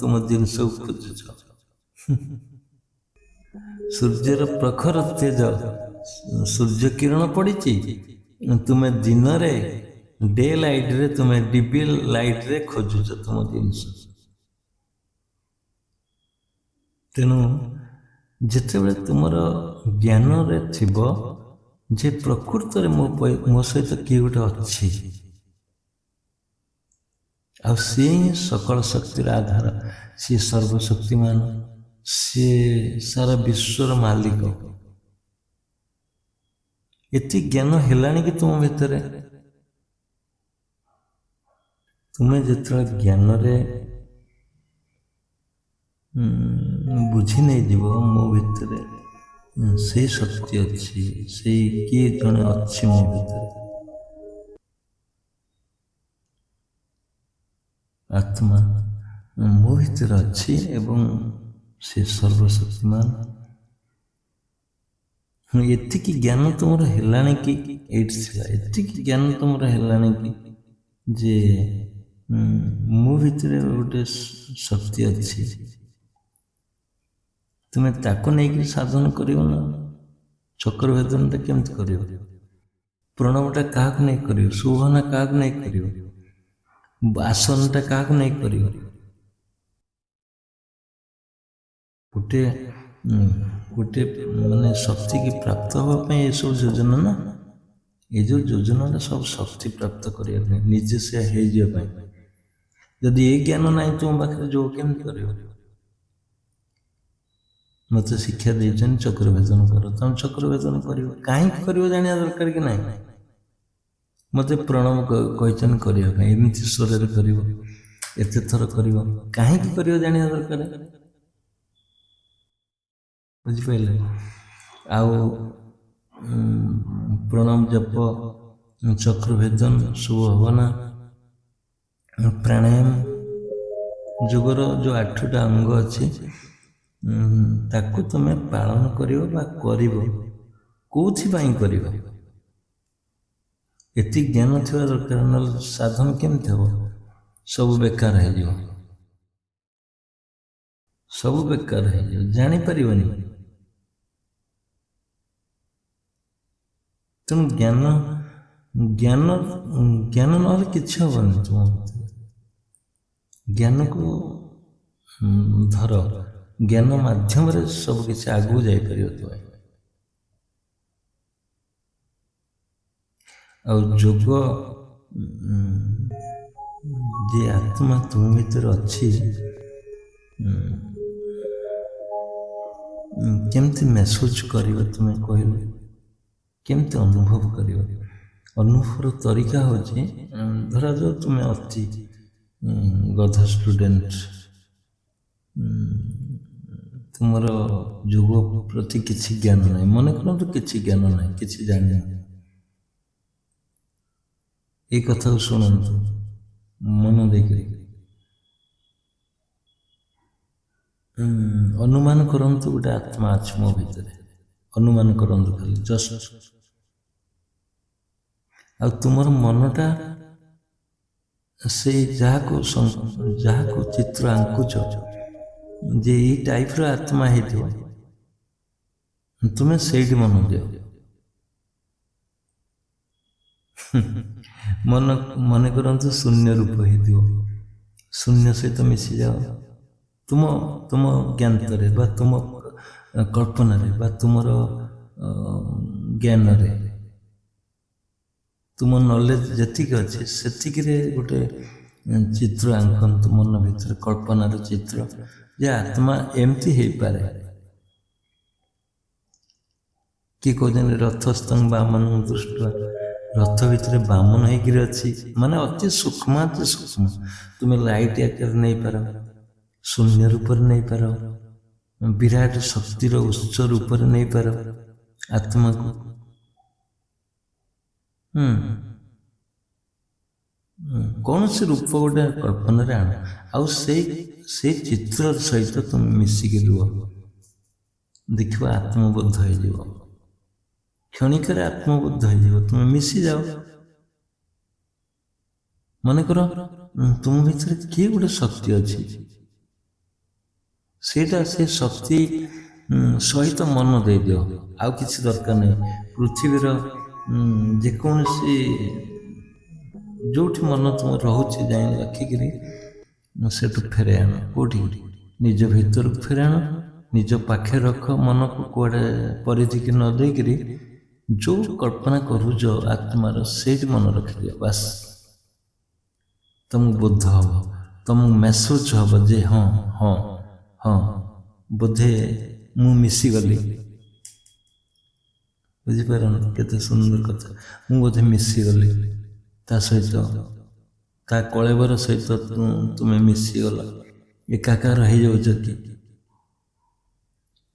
ତୁମ ଜିନିଷକୁ ଖୋଜୁଛ। ସୂର୍ଯ୍ୟର ପ୍ରଖର ତେଜ, ସୂର୍ଯ୍ୟ କିରଣ ପଡ଼ିଛି, ତୁମେ ଦିନରେ ଡେ ଲାଇଟ୍ରେ, ତୁମେ ଡିବି ଲାଇଟ୍ରେ ଖୋଜୁଛ ତୁମ ଜିନିଷ। ତେଣୁ ଯେତେବେଳେ ତୁମର ଜ୍ଞାନରେ ଥିବ ଯେ ପ୍ରକୃତରେ ମୋ ସହିତ କିଏ ଗୋଟେ ଅଛି, ଆଉ ସିଏ ହିଁ ସକଳ ଶକ୍ତିର ଆଧାର, ସିଏ ସର୍ବଶକ୍ତିମାନ, ସିଏ ସାରା ବିଶ୍ୱର ମାଲିକ। ଏତେ ଜ୍ଞାନ ହେଲାଣି କି ତୁମ ଭିତରେ? ତୁମେ ଯେତେବେଳେ ଜ୍ଞାନରେ ବୁଝି ନେଇଯିବ ମୋ ଭିତରେ ସେଇ ଶକ୍ତି ଅଛି, ସେଇ କିଏ ଜଣେ ଅଛି ମୋ ଭିତରେ, ଆତ୍ମା ମୋ ଭିତରେ ଅଛି ଏବଂ ସେ ସର୍ବଶକ୍ତିମାନ, ଏତିକି ଜ୍ଞାନ ତୁମର ହେଲାଣି କି? ଏଇଠି ଥିଲା, ଏତିକି ଜ୍ଞାନ ତୁମର ହେଲାଣି କି ଯେ ମୋ ଭିତରେ ଗୋଟେ ଶକ୍ତି ଅଛି, ତୁମେ ତାକୁ ନେଇକି ସାଧନ କରିବ ନା। ଚକ୍ର ଭେଦନଟା କେମିତି କରିବ? ପ୍ରଣବଟା କାହାକୁ ନେଇ କରିବ? ଶୋଭନା କାହାକୁ ନେଇ କରିବ? ଆସନଟା କାହାକୁ ନେଇ କରିବ? ଗୋଟେ ଗୋଟେ ମାନେ ଶକ୍ତି କି ପ୍ରାପ୍ତ ହେବା ପାଇଁ ଏସବୁ ଯୋଜନା ନା। ଏ ଯେଉଁ ଯୋଜନାଟା ସବୁ ଶକ୍ତି ପ୍ରାପ୍ତ କରିବା ପାଇଁ, ନିଜେ ସେ ହେଇଯିବା ପାଇଁ। ଯଦି ଏ ଜ୍ଞାନ ନାହିଁ ତୁମ ପାଖରେ, ଯୋଗ କେମିତି କରିବ? ମୋତେ ଶିକ୍ଷା ଦେଇଛନ୍ତି ଚକ୍ର ଭେଦନ କର, ତମେ ଚକ୍ର ଭେଦନ କରିବ। କାହିଁକି କରିବ ଜାଣିବା ଦରକାର କି ନାହିଁ? ମୋତେ ପ୍ରଣବ କହିଛନ୍ତି କରିବା ପାଇଁ, ଏମିତି ସ୍ୱରରେ କରିବ, ଏତେ ଥର କରିବ। କାହିଁକି କରିବ ଜାଣିବା ଦରକାର। ବୁଝିପାରିଲେ? ଆଉ ପ୍ରଣବ ଜପ, ଚକ୍ର ଭେଦନ, ଶୁଭଭାବନା, ପ୍ରାଣାୟାମ, ଯୋଗର ଯେଉଁ 8ଟା ଅଙ୍ଗ ଅଛି ତାକୁ ତୁମେ ପାଳନ କରିବ ବା କରିବ। କୋଉଥିପାଇଁ କରିବ? ଏତିକି ଜ୍ଞାନ ଥିବା ଦରକାର, ନହେଲେ ସାଧନ କେମିତି ହେବ? ସବୁ ବେକାର ହେଇଯିବ, ସବୁ ବେକାର ହେଇଯିବ, ଜାଣିପାରିବନି। ତେଣୁ ଜ୍ଞାନ ଜ୍ଞାନ ଜ୍ଞାନ ନହେଲେ କିଛି ହବନି ତୁମ ଭିତରେ। ଜ୍ଞାନକୁ ଧର, ଜ୍ଞାନ ମାଧ୍ୟମରେ ସବୁ କିଛି ଆଗକୁ ଯାଇପାରିବ ତୁମେ। ଆଉ ଯୋଗ, ଯେ ଆତ୍ମା ତୁମ ଭିତରେ ଅଛି, କେମିତି ମେସେଜ କରିବ ତୁମେ କହିଲ? କେମିତି ଅନୁଭବ କରିବ? ଅନୁଭବର ତରିକା ହେଉଛି, ଧରାଯାଉ ତୁମେ ଅତି ଗଧ ଷ୍ଟୁଡେଣ୍ଟ, ତୁମର ଯୋଗ ପ୍ରତି କିଛି ଜ୍ଞାନ ନାହିଁ। ମନେ କରନ୍ତୁ କିଛି ଜ୍ଞାନ ନାହିଁ, କିଛି ଜାଣିନି। এই কথাକୁ ଶୁଣନ୍ତୁ ମନ ଦେଇକରି। ଅନୁମାନ କରନ୍ତୁ ଗୋଟେ ଆତ୍ମା ଅଛି ମୋ ଭିତରେ, ଅନୁମାନ କରନ୍ତୁ ଖାଲି, ଜଷ୍ଟ। ଆଉ ତୁମର ମନଟା ସେଇ ଯାହାକୁ ଚିତ୍ର ଆଙ୍କୁଛ ଯେ ଏଇ ଟାଇପ୍ର ଆତ୍ମା ହେଇଥିବ, ତୁମେ ସେଇଠି ମନ ଦିଅ। ମନେ କରନ୍ତୁ ଶୂନ୍ୟ ରୂପ ହେଇଥିବ, ଶୂନ୍ୟ ସହିତ ମିଶିଯାଅ। ତୁମ ଜ୍ଞାନରେ ବା ତୁମ କଳ୍ପନାରେ ବା ତୁମର ଜ୍ଞାନରେ, ତୁମ ନଲେଜ ଯେତିକି ଅଛି ସେତିକିରେ ଗୋଟେ ଚିତ୍ର ଆଙ୍କନ୍ତୁ ମନ ଭିତରେ, କଳ୍ପନାର ଚିତ୍ର, ଯେ ଆତ୍ମା ଏମିତି ହେଇପାରେ। କିଏ କହୁଛନ୍ତି ରଥସ୍ଥଂ ବାମନ ଦୃଷ୍ଟ୍ୱା, ରଥ ଭିତରେ ବାମନ ହେଇକିରି ଅଛି, ମାନେ ଅତି ସୂକ୍ଷ୍ମ, ଅତି ସୂକ୍ଷ୍ମ। ତୁମେ ଲାଇଟ୍ ଆକାରରେ ନେଇପାର, ଶୂନ୍ୟ ରୂପରେ ନେଇପାର, ବିରାଟ ଶକ୍ତିର ଉତ୍ସ ରୂପରେ ନେଇପାର ଆତ୍ମାକୁ। କୌଣସି ରୂପ ଗୋଟେ କଳ୍ପନାରେ ଆଣ, ଆଉ ସେଇ ଚିତ୍ର ସହିତ ତୁମେ ମିଶିକି ରୁହ, ଦେଖିବ ଆତ୍ମବୋଧ ହେଇଯିବ। କ୍ଷଣିକରେ ଆତ୍ମବୋଧ ହେଇଯିବ, ତୁମେ ମିଶିଯାଅ। ମନେକର ତୁମ ଭିତରେ କିଏ ଗୋଟେ ଶକ୍ତି ଅଛି, ସେଇଟା ସେ ଶକ୍ତି ସହିତ ମନ ଦେଇଦିଅ, ଆଉ କିଛି ଦରକାର ନାହିଁ। ପୃଥିବୀର ଯେକୌଣସି ଯୋଉଠି ମନ ତୁମ ରହୁଛି ଯାଇ ରଖିକିରି ସେଠୁ ଫେରାଇ ଆଣ। କୋଉଠି? ନିଜ ଭିତରକୁ ଫେରାଇ ଆଣ, ନିଜ ପାଖରେ ରଖ, ମନକୁ କୁଆଡ଼େ ପରିଧିକି ନ ଦେଇକିରି ଯୋଉ କଳ୍ପନା କରୁଛ ଆତ୍ମାର, ସେଇଠି ମନେ ରଖିଦିଅ। ବାସ୍, ତମକୁ ବୋଧ ହବ, ତମକୁ ମେସେଜ ହବ ଯେ ହଁ ହଁ ହଁ, ବୋଧେ ମୁଁ ମିଶିଗଲି। ବୁଝିପାରନି କେତେ ସୁନ୍ଦର କଥା? ମୁଁ ବୋଧେ ମିଶିଗଲି ତା ସହିତ, ତା କଳେବର ସହିତ ତୁମେ ମିଶିଗଲ, ଏକାକାର ହେଇଯାଉଛ କି?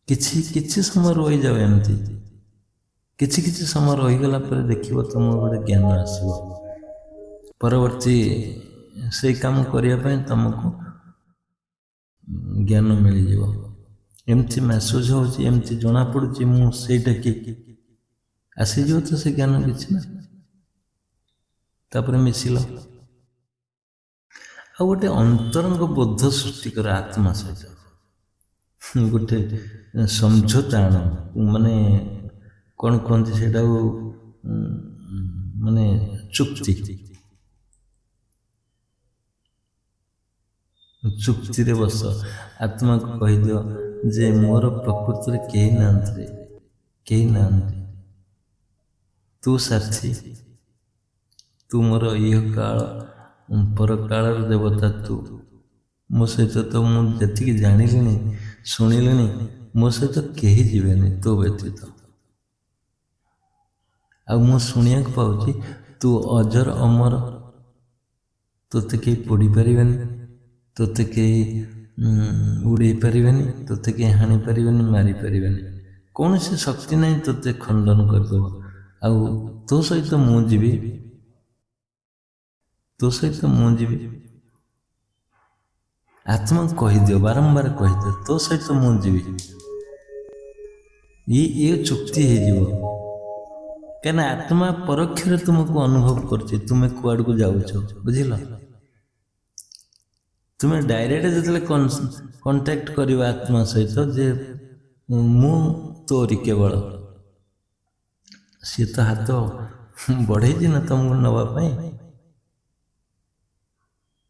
କିଛି ସମୟ ରହିଯାଉ ଏମିତି, କିଛି ସମୟ ରହିଗଲା ପରେ ଦେଖିବ ତୁମ ଗୋଟେ ଜ୍ଞାନ ଆସିବ। ପରବର୍ତ୍ତୀ ସେଇ କାମ କରିବା ପାଇଁ ତମକୁ ଜ୍ଞାନ ମିଳିଯିବ। ଏମିତି ମେସେଜ ହେଉଛି, ଏମିତି ଜଣାପଡ଼ୁଛି ମୁଁ ସେଇଟା କି ଆସିଯିବ ତ ସେ ଜ୍ଞାନ କିଛି ନା, ତାପରେ ମିଶିଲ। ଆଉ ଗୋଟେ ଅନ୍ତରଙ୍ଗ ବୋଧ ସୃଷ୍ଟି କର ଆତ୍ମା ସହିତ, ଗୋଟେ ସମଝୋତା ଆଣ, ମାନେ କ'ଣ କୁହନ୍ତି ସେଇଟାକୁ, ମାନେ ଚୁକ୍ତିରେ ବସ। ଆତ୍ମାକୁ କହିଦିଅ ଯେ ମୋର ପ୍ରକୃତିରେ କେହି ନାହାନ୍ତି ରେ, କେହି ନାହାନ୍ତି, ତୁ ସାଥୀ, ତୁ ମୋର ଇହ କାଳ ପରକାଳର ଦେବତା, ତୁ ମୋ ସହିତ ତ ମୁଁ ଯେତିକି ଜାଣିଲିଣି ଶୁଣିଲିଣି, ମୋ ସହିତ କେହି ଯିବେନି ତୋ ବ୍ୟତୀତ। ଆଉ ମୁଁ ଶୁଣିବାକୁ ପାଉଛି ତୁ ଅଜର ଅମର, ତୋତେ କେହି ପୋଡ଼ି ପାରିବେନି, ତୋତେ କେହି ଉଡ଼େଇ ପାରିବେନି, ତୋତେ କେହି ହାଣି ପାରିବେନି, ମାରିପାରିବେନି, କୌଣସି ଶକ୍ତି ନାହିଁ ତୋତେ ଖଣ୍ଡନ କରିଦେବ। ଆଉ ତୋ ସହିତ ମୁଁ ଯିବି, ତୋ ସହିତ ମୁଁ ଯିବି। ଆତ୍ମାକୁ କହିଦିଅ, ବାରମ୍ବାର କହିଦିଅ, ତୋ ସହିତ ମୁଁ ଯିବି। ଇଏ ଚୁକ୍ତି ହେଇଯିବ, କାହିଁକିନା ଆତ୍ମା ପରୋକ୍ଷରେ ତୁମକୁ ଅନୁଭବ କରୁଛି ତୁମେ କୁଆଡ଼କୁ ଯାଉଛ, ବୁଝିଲ? ତୁମେ ଡାଇରେକ୍ଟ ଯେତେବେଳେ କଣ୍ଟାକ୍ଟ କରିବ ଆତ୍ମା ସହିତ ଯେ ମୁଁ ତୋରି କେବଳ, ସିଏ ତ ହାତ ବଢ଼େଇଛି ନା ତମକୁ ନେବା ପାଇଁ,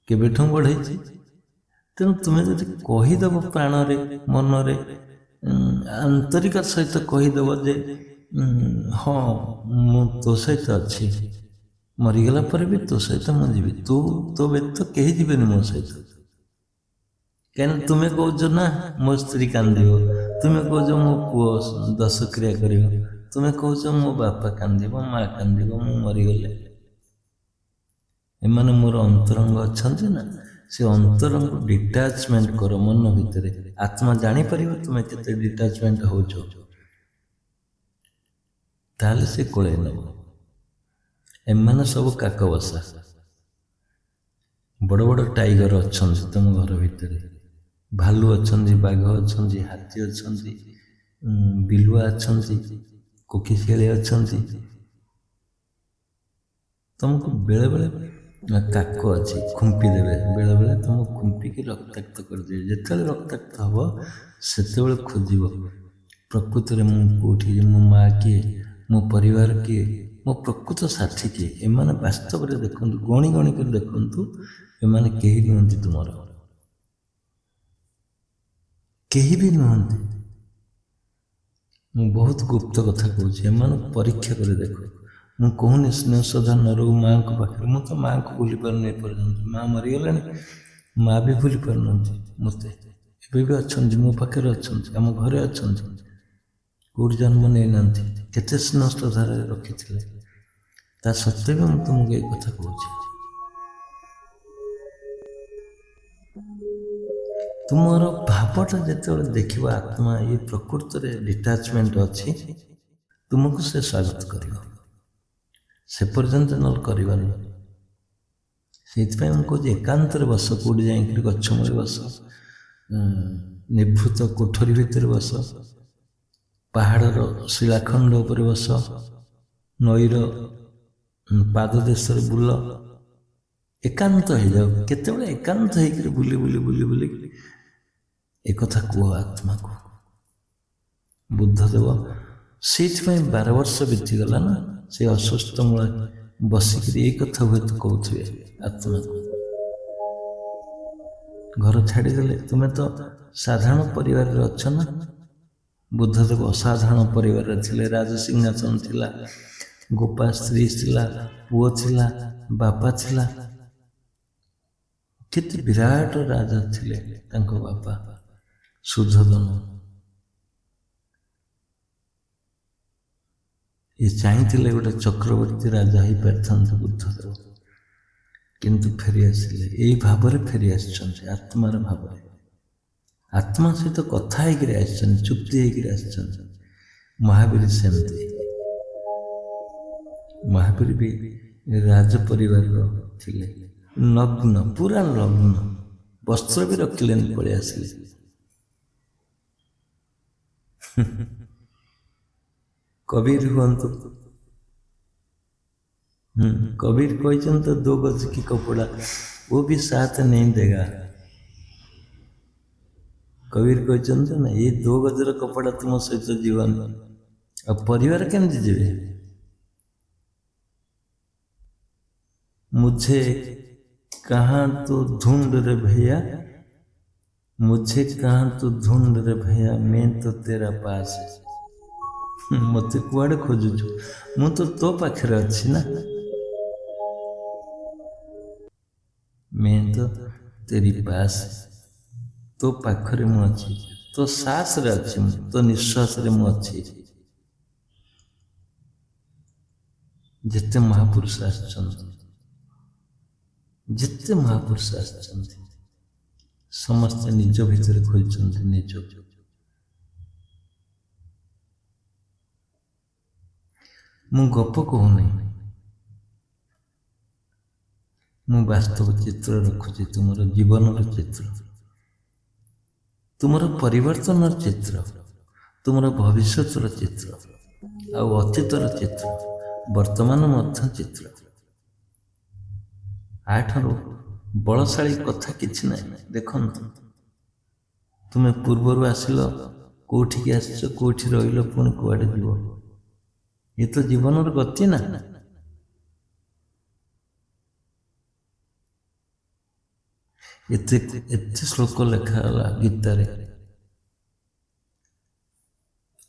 କେବେଠୁ ବଢ଼େଇଛି। ତେଣୁ ତୁମେ ଯଦି କହିଦେବ ପ୍ରାଣରେ ମନରେ ଆନ୍ତରିକ ସହିତ କହିଦେବ ଯେ ହଁ ମୁଁ ତୋ ସହିତ ଅଛି, ମରିଗଲା ପରେ ବି ତୋ ସହିତ ମୁଁ ଯିବି, ତୋ ବ୍ୟତୀତ କେହି ଯିବେନି ମୋ ସହିତ। କାହିଁକିନା ତୁମେ କହୁଛ ନା ମୋ ସ୍ତ୍ରୀ କାନ୍ଦିବ, ତୁମେ କହୁଛ ମୋ ପୁଅ ଦଶକ୍ରିୟା କରିବ, ତୁମେ କହୁଛ ମୋ ବାପା କାନ୍ଦିବ, ମା କାନ୍ଦିବ ମୁଁ ମରିଗଲେ। ଏମାନେ ମୋର ଅନ୍ତରଙ୍ଗ ଅଛନ୍ତି ନା, ସେ ଅନ୍ତରଙ୍କୁ ଡିଟାଚମେଣ୍ଟ କର ମନ ଭିତରେ। ଆତ୍ମା ଜାଣିପାରିବ ତୁମେ କେତେ ଡିଟାଚମେଣ୍ଟ ହଉଛ, ତାହେଲେ ସେ କୋଳେଇ ନେବ। ଏମାନେ ସବୁ କାକ ବସା, ବଡ଼ ବଡ଼ ଟାଇଗର ଅଛନ୍ତି ତମ ଘର ଭିତରେ, ଭାଲୁ ଅଛନ୍ତି, ବାଘ ଅଛନ୍ତି, ହାତୀ ଅଛନ୍ତି, ବିଲୁଆ ଅଛନ୍ତି, କୋକିଶିଆଳି ଅଛନ୍ତି। ତମକୁ ବେଳେବେଳେ କାକ ଅଛି, ଖୁମ୍ପି ଦେବେ, ବେଳେବେଳେ ତମକୁ ଖୁମ୍ପିକି ରକ୍ତାକ୍ତ କରିଦେବେ। ଯେତେବେଳେ ରକ୍ତାକ୍ତ ହବ ସେତେବେଳେ ଖୋଜିବ ପ୍ରକୃତରେ ମୁଁ କେଉଁଠି, ମୋ ମା କିଏ, ମୋ ପରିବାର କିଏ, ମୋ ପ୍ରକୃତ ସାଥୀ କିଏ। ଏମାନେ ବାସ୍ତବରେ ଦେଖନ୍ତୁ, ଗଣି ଗଣି କରି ଦେଖନ୍ତୁ, ଏମାନେ କେହି ନୁହନ୍ତି ତୁମର, କେହି ବି ନୁହନ୍ତି। ମୁଁ ବହୁତ ଗୁପ୍ତ କଥା କହୁଛି, ଏମାନଙ୍କୁ ପରୀକ୍ଷା କରି ଦେଖ। ମୁଁ କହୁନି ସ୍ନେହ ଶ୍ରଦ୍ଧା ନ ରହୁ ମାଆଙ୍କ ପାଖରେ, ମୁଁ ତ ମାଆଙ୍କୁ ଭୁଲି ପାରୁନି ଏପର୍ଯ୍ୟନ୍ତ। ମା ମରିଗଲାଣି, ମା ବି ଭୁଲି ପାରୁନାହାନ୍ତି ମୋତେ, ଏବେ ବି ଅଛନ୍ତି ମୋ ପାଖରେ, ଅଛନ୍ତି ଆମ ଘରେ ଅଛନ୍ତି, କେଉଁଠି ଜନ୍ମ ନେଇନାହାନ୍ତି, କେତେ ସ୍ନେହ ଶ୍ରଦ୍ଧାରେ ରଖିଥିଲେ, ତା ସତ୍ତ୍ୱେ ବି ମୁଁ ତୁମକୁ ଏ କଥା କହୁଛି। ତୁମର ଭାବଟା ଯେତେବେଳେ ଦେଖିବ ଆତ୍ମା ଏ ପ୍ରକୃତରେ ଡିଟାଚମେଣ୍ଟ ଅଛି, ତୁମକୁ ସେ ସ୍ୱାଗତ କରିବ, ସେ ପର୍ଯ୍ୟନ୍ତ ନହେଲେ କରିବନି। ସେଇଥିପାଇଁ ମୁଁ କହୁଛି ଏକାନ୍ତରେ ବସ, କେଉଁଠି ଯାଇକିରି ଗଛ ମୂଳେ ବସ, ନିଭୃତ କୋଠରୀ ଭିତରେ ବସ, ପାହାଡ଼ର ଶିଳାଖଣ୍ଡ ଉପରେ ବସ, ନଈର ପାଦ ଦେଶରେ ବୁଲ, ଏକାନ୍ତ ହେଇଯାଉ। କେତେବେଳେ ଏକାନ୍ତ ହେଇକିରି ବୁଲି ବୁଲି ବୁଲି ବୁଲି ଏକଥା କୁହ ଆତ୍ମାକୁ। ବୁଦ୍ଧଦେବ ସେଇଥିପାଇଁ 12 ବର୍ଷ ବିତିଗଲା ନା, ସେ ଅସୁସ୍ଥ ମୂଳେ ବସିକିରି ଏଇ କଥା ହୁଏତ କହୁଥିବେ ଆତ୍ମାକୁ। ଘର ଛାଡ଼ିଦେଲେ, ତୁମେ ତ ସାଧାରଣ ପରିବାରରେ ଅଛ ନା, ବୁଦ୍ଧଦେବ ଅସାଧାରଣ ପରିବାରରେ ଥିଲେ, ରାଜସିଂହାସନ ଥିଲା, ଗୋପା ସ୍ତ୍ରୀ ଥିଲା, ପୁଅ ଥିଲା, ବାପା ଥିଲା, କେତେ ବିରାଟ ରାଜା ଥିଲେ ତାଙ୍କ ବାପା ସୁଧୋଧନ। ଏ ଚାହିଁଥିଲେ ଗୋଟେ ଚକ୍ରବର୍ତ୍ତୀ ରାଜା ହେଇପାରିଥାନ୍ତେ ବୁଦ୍ଧଦେବ, କିନ୍ତୁ ଫେରି ଆସିଲେ, ଏଇ ଭାବରେ ଫେରି ଆସିଛନ୍ତି, ଆତ୍ମାର ଭାବରେ। ଆତ୍ମା ସହିତ କଥା ହେଇକିରି ଆସିଛନ୍ତି, ଚୁକ୍ତି ହେଇକିରି ଆସିଛନ୍ତି। ମହାବୀର ସେମିତି, ମହାବୀର ବି ରାଜ ପରିବାରର ଥିଲେ, ନଗ୍ନ, ପୁରା ନଗ୍ନ, ବସ୍ତ୍ର ବି ରଖିଲେନି, ପଳେଇ ଆସିଲେ। कबीर हुअन्तु। कबीर कहते तो 2 गज की कपड़ा वो भी साथ नहीं देगा। कबीर कहते ना ये 2 गजर कपड़ा तुम सहित जीवन अब परिवार केमती जीवे। मुझे कहाँ तो ढूंढ रे भैया, मुझे कहाँ तो ढूंढ रे भैया, मैं तो तेरा पास है। मत कुआड़े खोजुचु, मु तो पाखरे अच्छी ना, मैं तो तेरी पास तो पाखरे मु अच्छी, तो सास रे अच्छी, तो निश्वास रे मु अच्छी। जिते महापुरुष आछंती, जिते महापुरुष आछंती समस्त निज भितर खोजते निज। मु गप कहूनी, मु वास्तव चित्र रखुची, तुम जीवन चित्र, तुम परिवर्तन चित्र, तुम भविष्यत चित्र, आउ अतीतर चित्र, वर्तमान मध्य चित्र। आठर बलशाली कथा किछि ना। देखो तुम्हें पूर्वर आसिल कौठिक आस कौठि रहिल पुणी कुआडे जीव, ये तो जीवन गति ना। एते श्लोक लिखाला गीतार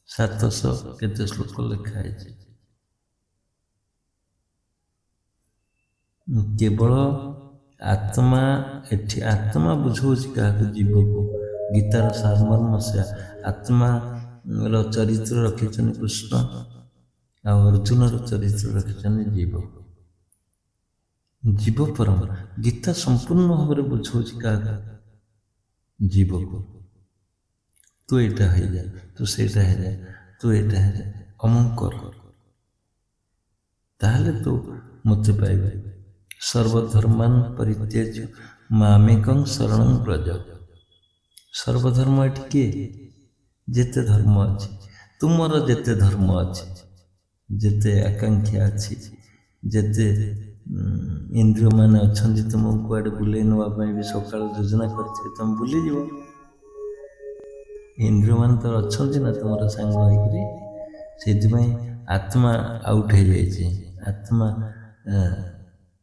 700 केते श्लोक लिखाई। केवल आत्मा एठी आत्मा बुझाऊँ क्या जीव को। गीतार सारमर्म से आत्मा चरित्र रखिछन कृष्ण आ अर्जुन चरित्र रखिछन जीव। जीव परम गीता संपूर्ण भाव में बुझाऊँ क्या जीव को। तू एटा हो जाए, तू सेटा हो जाए, तू एटा हो जाए, अमुक कर, ताहले तू मत पाइबे। सर्वधर्मान परित्यज्य मामेकं शरणं व्रज। सर्वधर्म एटी किए? जेते धर्म अच्छी, तुमर जेते धर्म अच्छी, जेते आकांक्षा अच्छी, जेते इंद्रिय मान अच्छा तुमको कुआडे बुले नापी भी सकाल योजना कर तुम बुलीज। इंद्रिय मान तो अच्छा ना तुम सांग हो, आत्मा आउट हो जाए, आत्मा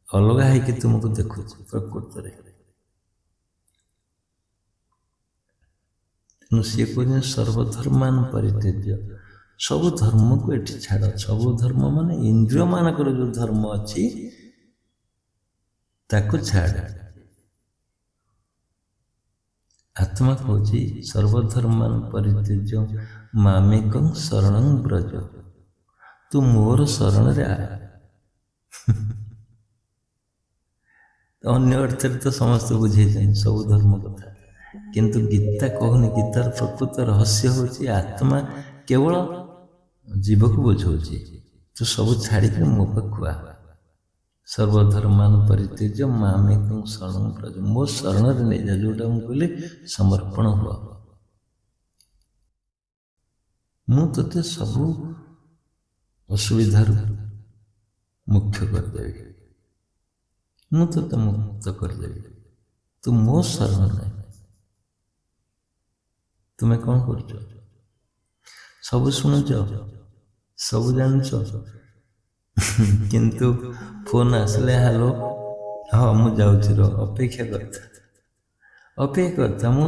अलग है तुमको देखु प्रकृत। तेणु सी कह सर्वधर्मान परित्यज्य, सब धर्म को ये छाड़। सब धर्म माने इंद्रिय मानक जो धर्म अच्छी ताको छाड़। आत्मा कौच सर्वधर्मान परित्यज्य मामेकं शरणं व्रज। तू मोर शरण रे आ। अन्य अर्थ तो समस्त बुझे जाए सब धर्म कथा, किंतु गीता कहूनी। गीतार प्रकृत रहस्य होची आत्मा केवल जीव को बुझाऊँ। तू सब छाड़ी मो पाखु आ। सर्वधर्मान परित्यज्य मामेकं शरणं व्रज। मो शरण रे नहीं जा, जोटा मुझे कहले समर्पण हुआ। मु तते सबू असुविधार मुक्त करदेवी, मु तते मुक्त करदेवी। तू मो शरण नहीं। तुम्हें कौन कर सब शुणुच, सब जान, किंतु फोन आसले हेलो हाँ मुझे अपेक्षा करता मु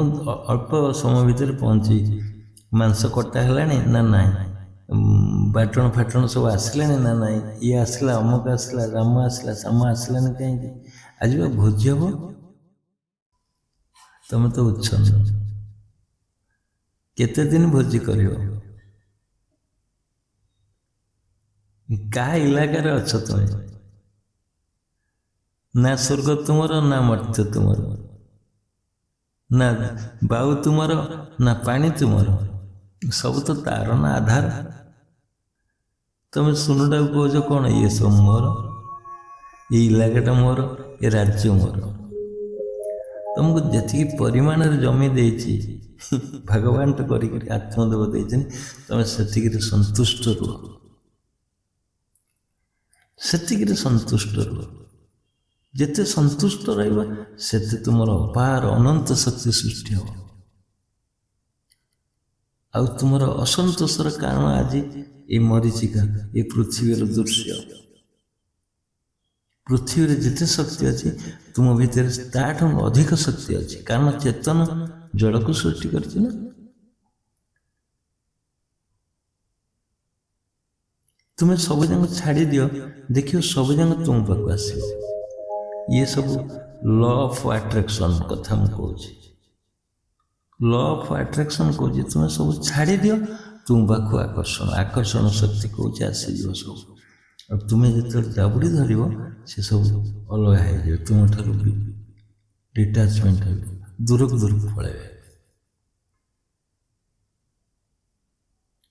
अल्प समय भीतर पहुंची। मांस कटा है ना ना, बाटण फाटण सब आसले ना ना, ये आसला अमुक आसला, राम आसला, श्याम आसलानी कहीं आज भोजी हम। तुम तो उच्छन्न केते दिन भोजी कर का इलाकार अच्छ तुम ना स्वर्ग तुमर ना मर्त्य तुमर ना बायु तुमर ना पानी तुमर सब तो तार ना आधार। तुम सुनुटा कह कौन ये सब मोर ये इलाकाटा मोर ये राज्य मोर। तुमको जी परिमाण जमी देती भगवान तो कर आत्मदेव देते तुम से संतुष्ट रुह। ସେତିକିରେ ସନ୍ତୁଷ୍ଟ ରୁହ। ଯେତେ ସନ୍ତୁଷ୍ଟ ରହିବ ସେତେ ତୁମର ଅପାର ଅନନ୍ତ ଶକ୍ତି ସୃଷ୍ଟି ହେବ। ଆଉ ତୁମର ଅସନ୍ତୋଷର କାରଣ ଆଜି এই ମରିଚିକା, ଏ ପୃଥିବୀର ଦୃଶ୍ୟ। ପୃଥିବୀରେ ଯେତେ ଶକ୍ତି ଅଛି ତୁମ ଭିତରେ ତାଠୁ ଅଧିକ ଶକ୍ତି ଅଛି, କାରଣ ଚେତନ ଜଳକୁ ସୃଷ୍ଟି କରିଛି ନା। ତୁମେ ସବୁଯାକ ଛାଡ଼ି ଦିଅ, ଦେଖିବ ସବୁଯାକ ତୁମ ପାଖକୁ ଆସିବ। ଇଏ ସବୁ ଲ ଅଫ୍ ଆଟ୍ରାକ୍ସନ୍ କଥା ମୁଁ କହୁଛି। ଲ ଅଫ୍ ଆଟ୍ରାକ୍ସନ୍ କହୁଛି ତୁମେ ସବୁ ଛାଡ଼ି ଦିଅ, ତୁମ ପାଖକୁ ଆକର୍ଷଣ ଶକ୍ତି କହୁଛି ଆସିଯିବ ସବୁ। ଆଉ ତୁମେ ଯେତେବେଳେ ଜାବୁଡ଼ି ଧରିବ ସେ ସବୁ ଅଲଗା ହେଇଯିବ, ତୁମଠାରୁ ଡିଟାଚମେଣ୍ଟ ହେବ, ଦୂରକୁ ପଳେଇବେ।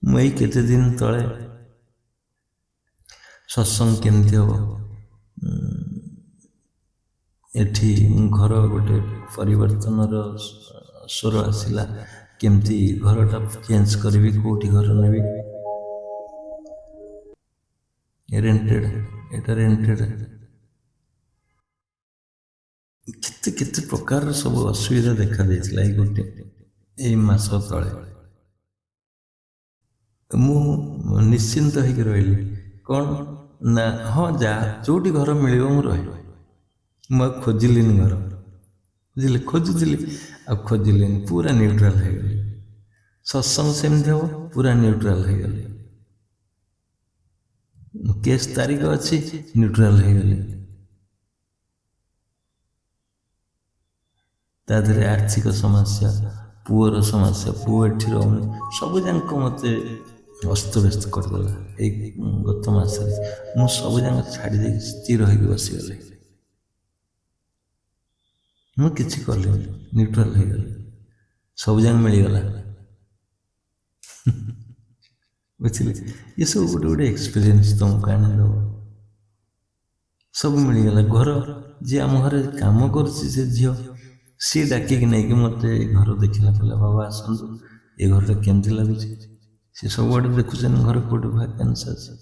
ମୁଁ ଏଇ କେତେ ଦିନ ତଳେ ସତ୍ସଙ୍ଗ କେମିତି ହେବ, ଏଠି ଘର ଗୋଟେ ପରିବର୍ତ୍ତନର ସ୍ୱର ଆସିଲା, କେମିତି ଘରଟା ଚେଞ୍ଜ କରିବି, କେଉଁଠି ଘର ନେବି, ରେଣ୍ଟେଡ୍, ଏଟା ରେଣ୍ଟେଡ୍। କେତେ ପ୍ରକାରର ସବୁ ଅସୁବିଧା ଦେଖା ଦେଇଥିଲା ଏଇ ମାସ ତଳେ। ମୁଁ ନିଶ୍ଚିନ୍ତ ହେଇକି ରହିଲି, କ'ଣ ନା ହଁ ଯୋଉଠି ଘର ମିଳିବ ମୁଁ ରହିବି। ମୁଁ ଆଉ ଖୋଜିଲିନି ଘର, ବୁଝିଲେ, ଖୋଜୁଥିଲି ଆଉ ଖୋଜିଲିନି, ପୁରା ନ୍ୟୁଟ୍ରାଲ ହେଇଗଲି। ସତ୍ସଙ୍ଗ ସେମିତି ହବ, ପୁରା ନ୍ୟୁଟ୍ରାଲ ହେଇଗଲି। କେସ୍ ତାରିଖ ଅଛି, ନ୍ୟୁଟ୍ରାଲ ହେଇଗଲି। ତା ଦେହରେ ଆର୍ଥିକ ସମସ୍ୟା, ପୁଅର ସମସ୍ୟା, ପୁଅ ଏଠି ରହୁନି, ସବୁଯାକ ମୋତେ ଅସ୍ତବ୍ୟସ୍ତ କରିଦେଲା। ଏଇ ଗତ ମାସରେ ମୁଁ ସବୁଯାକ ଛାଡ଼ି ଦେଇକି ସ୍ଥିର ହେଇକି ବସିଗଲି। ମୁଁ କିଛି କଲିନି, ନ୍ୟୁଟ୍ରାଲ ହେଇଗଲି, ସବୁଯାକ ମିଳିଗଲା। ବୁଝିଲେ, ଏସବୁ ଗୋଟେ ଏକ୍ସପିରିଏନ୍ସ ତୁମକୁ ଆଣିଦେବ। ସବୁ ମିଳିଗଲା। ଘର, ଯିଏ ଆମ ଘରେ କାମ କରୁଛି ସେ ଝିଅ, ସିଏ ଡାକିକି ନେଇକି ମୋତେ ଘର ଦେଖିଲା, କହିଲା ବାବା ଆସନ୍ତୁ, ଏ ଘରଟା କେମିତି ଲାଗୁଛି। ସେ ସବୁଆଡ଼େ ଦେଖୁଛନ୍ତି ଘର କୋଉଠି ଭ୍ୟାକେନ୍ସି ଅଛି।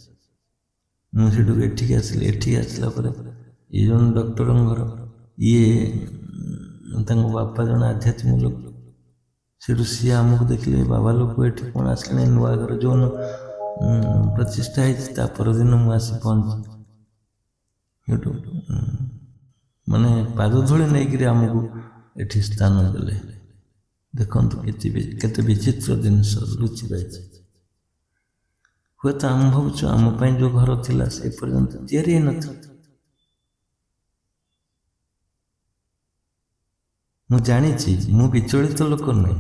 ମୁଁ ସେଠୁ ଏଠିକି ଆସିଲି। ଏଠିକି ଆସିଲା ପରେ ଇଏ ଜଣେ ଡକ୍ଟରଙ୍କ ଘର, ଇଏ ତାଙ୍କ ବାପା ଜଣେ ଆଧ୍ୟାତ୍ମିକ ଲୋକ। ସେଠୁ ସିଏ ଆମକୁ ଦେଖିଲେ, ବାବା ଲୋକ ଏଠି କ'ଣ ଆସିଲେଣି, ନୂଆ ଘର ଯୋଉନ ପ୍ରତିଷ୍ଠା ହେଇଛି ତା ପରଦିନ ମୁଁ ଆସି ପହଞ୍ଚିଲି। ସେଠୁ ମାନେ ପାଦ ଧୂଳି ନେଇକିରି ଆମକୁ ଏଠି ସ୍ଥାନ ଦେଲେ। ଦେଖନ୍ତୁ କେତେ ବିଚିତ୍ର ଜିନିଷ ଲୁଚି ରହିଛି। ହୁଏତ ଆମେ ଭାବୁଛୁ ଆମ ପାଇଁ ଯୋଉ ଘର ଥିଲା ସେ ପର୍ଯ୍ୟନ୍ତ ତିଆରି ହେଇନଥିଲା। ମୁଁ ଜାଣିଛି ମୁଁ ବିଚଳିତ ଲୋକ ନୁହେଁ।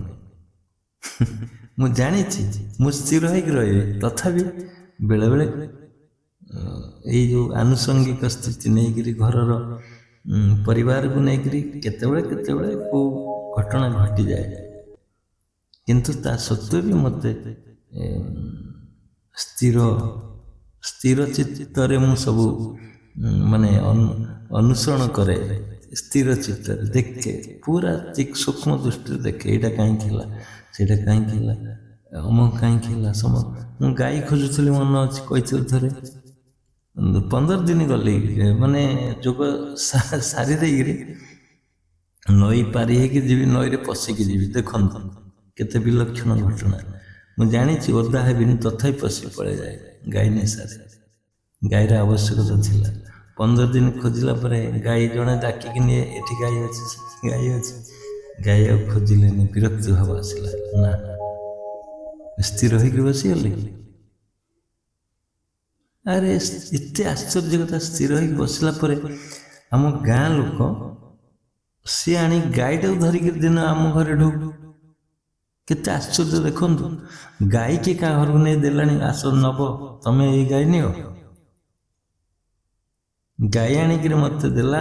ମୁଁ ଜାଣିଛି ମୁଁ ସ୍ଥିର ହେଇକି ରହିବି, ତଥାପି ବେଳେବେଳେ ଏଇ ଯୋଉ ଆନୁଷଙ୍ଗିକ ସ୍ଥିତି ନେଇକିରି ଘରର ପରିବାରକୁ ନେଇକିରି କେତେବେଳେ କୋଉ ଘଟଣା ଘଟିଯାଏ। କିନ୍ତୁ ତା ସତ୍ତ୍ୱେ ବି ମୋତେ ସ୍ଥିର ଚିତ୍ତରେ ମୁଁ ସବୁ ମାନେ ଅନୁସରଣ କରେ। ସ୍ଥିର ଚିତ୍ତରେ ଦେଖେ, ପୁରା ସୂକ୍ଷ୍ମ ଦୃଷ୍ଟିରେ ଦେଖେ, ଏଇଟା କାହିଁକି ହେଲା, ସେଇଟା କାହିଁକି ହେଲା, ଅମୁକ କାହିଁକି ହେଲା। ମୁଁ ଗାଈ ଖୋଜୁଥିଲି, ମନେ ଅଛି କହିଥିଲି ଥରେ, 15 ଦିନ ଗଲି, ମାନେ ଯୋଗ ସାରି ଦେଇକିରି ନଈ ପାରି ହେଇକି ଯିବି, ନଈରେ ପଶିକି ଯିବି। ଦେଖନ୍ତୁ କେତେ ବିଲକ୍ଷଣ ଘଟଣା। ମୁଁ ଜାଣିଛି ଓଦା ହେବିନି, ତଥାପି ପଶି ପଳେଇଯାଏ ଗାଈ ନିଶାରେ। ଗାଈର ଆବଶ୍ୟକତା ଥିଲା। 15 ଦିନ ଖୋଜିଲା ପରେ ଗାଈ ଜଣେ ଡାକିକି ନିଏ, ଏଠି ଗାଈ ଅଛି, ଗାଈ ଅଛି। ଗାଈ ଆଉ ଖୋଜିଲେନି, ବିରକ୍ତି ଭାବ ଆସିଲା। ନା, ସ୍ଥିର ହେଇକି ବସିଗଲି। ଆରେ ଏତେ ଆଶ୍ଚର୍ଯ୍ୟ କଥା, ସ୍ଥିର ହେଇକି ବସିଲା ପରେ ଆମ ଗାଁ ଲୋକ ସିଏ ଆଣି ଗାଈଟାକୁ ଧରିକି ଦିନ ଆମ ଘରେ ଢୋକ। କେତେ ଆଶ୍ଚର୍ଯ୍ୟ ଦେଖନ୍ତୁ, ଗାଈ କିଏ କାହା ଘରକୁ ନେଇ ଦେଲାଣି, ଆସ ନବ, ତମେ ଏଇ ଗାଈ ନିଅ। ଗାଈ ଆଣିକିରି ମତେ ଦେଲା,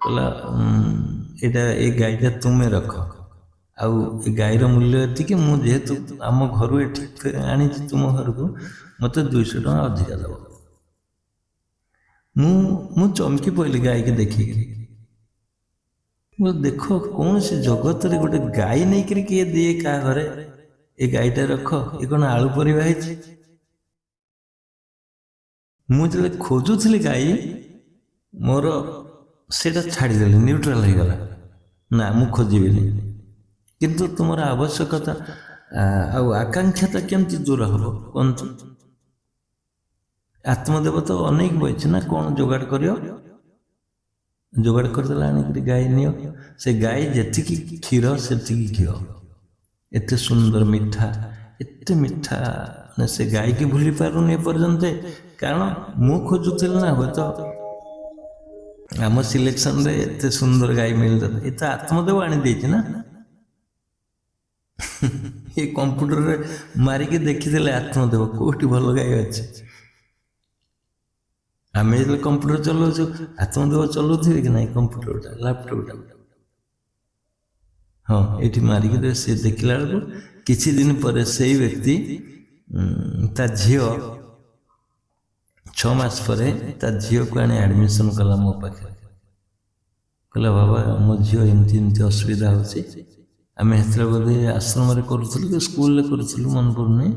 କହିଲା ଏଇ ଗାଈଟା ତୁମେ ରଖ, ଆଉ ଏ ଗାଈର ମୂଲ୍ୟ ଏତିକି, ମୁଁ ଯେହେତୁ ଆମ ଘରୁ ଏଠି ଆଣିଛି ତୁମ ଘରକୁ, ମତେ 200 ଟଙ୍କା ଅଧିକା ଦବ। ମୁଁ ଚମକି ପଇଲି ଗାଈକି ଦେଖିକିରି। ଦେଖ, କୌଣସି ଜଗତରେ ଗୋଟେ ଗାଈ ନେଇକିରି କିଏ ଦିଏ କାହା ଘରେ, ଏ ଗାଈଟା ରଖ, ଏ କ'ଣ ଆଳୁ ପରିବା ହେଇଛି। ମୁଁ ଯେତେବେଳେ ଖୋଜୁଥିଲି ଗାଈ ମୋର ସେଇଟା ଛାଡ଼ିଦେଲି, ନ୍ୟୁଟ୍ରାଲ୍ ହେଇଗଲା, ନା ମୁଁ ଖୋଜିବିନି। କିନ୍ତୁ ତୁମର ଆବଶ୍ୟକତା ଆଉ ଆକାଂକ୍ଷାଟା କେମିତି ଦୂର ହବ କୁହନ୍ତୁ? ଆତ୍ମଦେବ ତ ଅନେକ ବଇଛି ନା, କ'ଣ ଯୋଗାଡ଼ କରିବ? ଯୋଗାଡ଼ କରିଦେଲା, ଆଣିକରି ଗାଈ ନିଅ। ସେ ଗାଈ ଯେତିକି କ୍ଷୀର ସେତିକି ଘିଅ, ଏତେ ସୁନ୍ଦର ମିଠା, ଏତେ ମିଠା, ମାନେ ସେ ଗାଈକି ଭୁଲି ପାରୁନି ଏପର୍ଯ୍ୟନ୍ତ। କାରଣ ମୁଁ ଖୋଜୁଥିଲି ନା, ହୁଏତ ଆମ ସିଲେକ୍ସନରେ ଏତେ ସୁନ୍ଦର ଗାଈ ମିଳିଲା, ଏ ତ ଆତ୍ମଦେବ ଆଣିଦେଇଛି ନା। ଏ କମ୍ପ୍ୟୁଟରରେ ମାରିକି ଦେଖିଦେଲେ ଆତ୍ମଦେବ କୋଉଠି ଭଲ ଗାଈ ଅଛି। ଆମେ ଯେତେବେଳେ କମ୍ପ୍ୟୁଟର ଚଲାଉଛୁ, ଆତ୍ମଦେବ ଚଲାଉଥିବେ କି ନାହିଁ କମ୍ପ୍ୟୁଟରଟା, ଲାପଟପଟା? ହଁ, ଏଇଠି ମାରିକି ସେ ଦେଖିଲା ବେଳକୁ କିଛି ଦିନ ପରେ ସେଇ ବ୍ୟକ୍ତି ତା ଝିଅ 6 ମାସ ପରେ ତା ଝିଅକୁ ଆଣି ଆଡ଼ମିସନ୍ କଲା ମୋ ପାଖରେ। କହିଲା ବାବା ମୋ ଝିଅ ଏମିତି ଏମିତି ଅସୁବିଧା ହେଉଛି। ଆମେ ସେତେବେଳେ ବୋଧେ ଆଶ୍ରମରେ କରୁଥିଲୁ କି ସ୍କୁଲରେ କରୁଥିଲୁ ମନେ ପଡ଼ୁନି।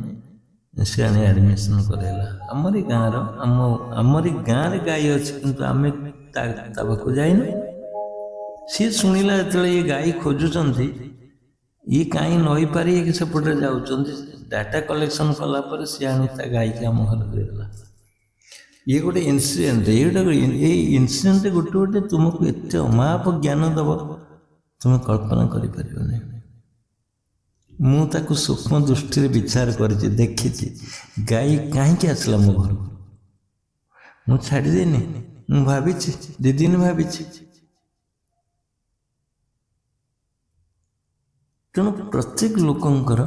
ସେ ଆଣି ଆଡ଼ମିସନ୍ କରାଇଲା। ଆମରି ଗାଁର, ଆମରି ଗାଁରେ ଗାଈ ଅଛି, କିନ୍ତୁ ଆମେ ତା ପାଖକୁ ଯାଇନୁ। ସିଏ ଶୁଣିଲା ଯେତେବେଳେ ଇଏ ଗାଈ ଖୋଜୁଛନ୍ତି, ଇଏ କାହିଁ ନଈପାରିକି ସେପଟେ ଯାଉଛନ୍ତି, ଡାଟା କଲେକ୍ସନ୍ କଲା ପରେ ସିଏ ଆଣି ତା ଗାଈକି ଆମ ଘରେ ଦେଇଦେଲା। ଇଏ ଗୋଟେ ଇନସିଡେଣ୍ଟ, ଏଇ ଇନସିଡେଣ୍ଟ ଗୋଟେ ଗୋଟେ ତୁମକୁ ଏତେ ଅମାପ ଜ୍ଞାନ ଦେବ ତୁମେ କଳ୍ପନା କରିପାରିବନି। ମୁଁ ତାକୁ ସୂକ୍ଷ୍ମ ଦୃଷ୍ଟିରେ ବିଚାର କରିଛି, ଦେଖିଛି ଗାଈ କାହିଁକି ଆସିଲା ମୋ ଘରକୁ। ମୁଁ ଛାଡ଼ିଦେନି, ମୁଁ ଭାବିଛି 2 ଦିନ ଭାବିଛି। ତେଣୁ ପ୍ରତ୍ୟେକ ଲୋକଙ୍କର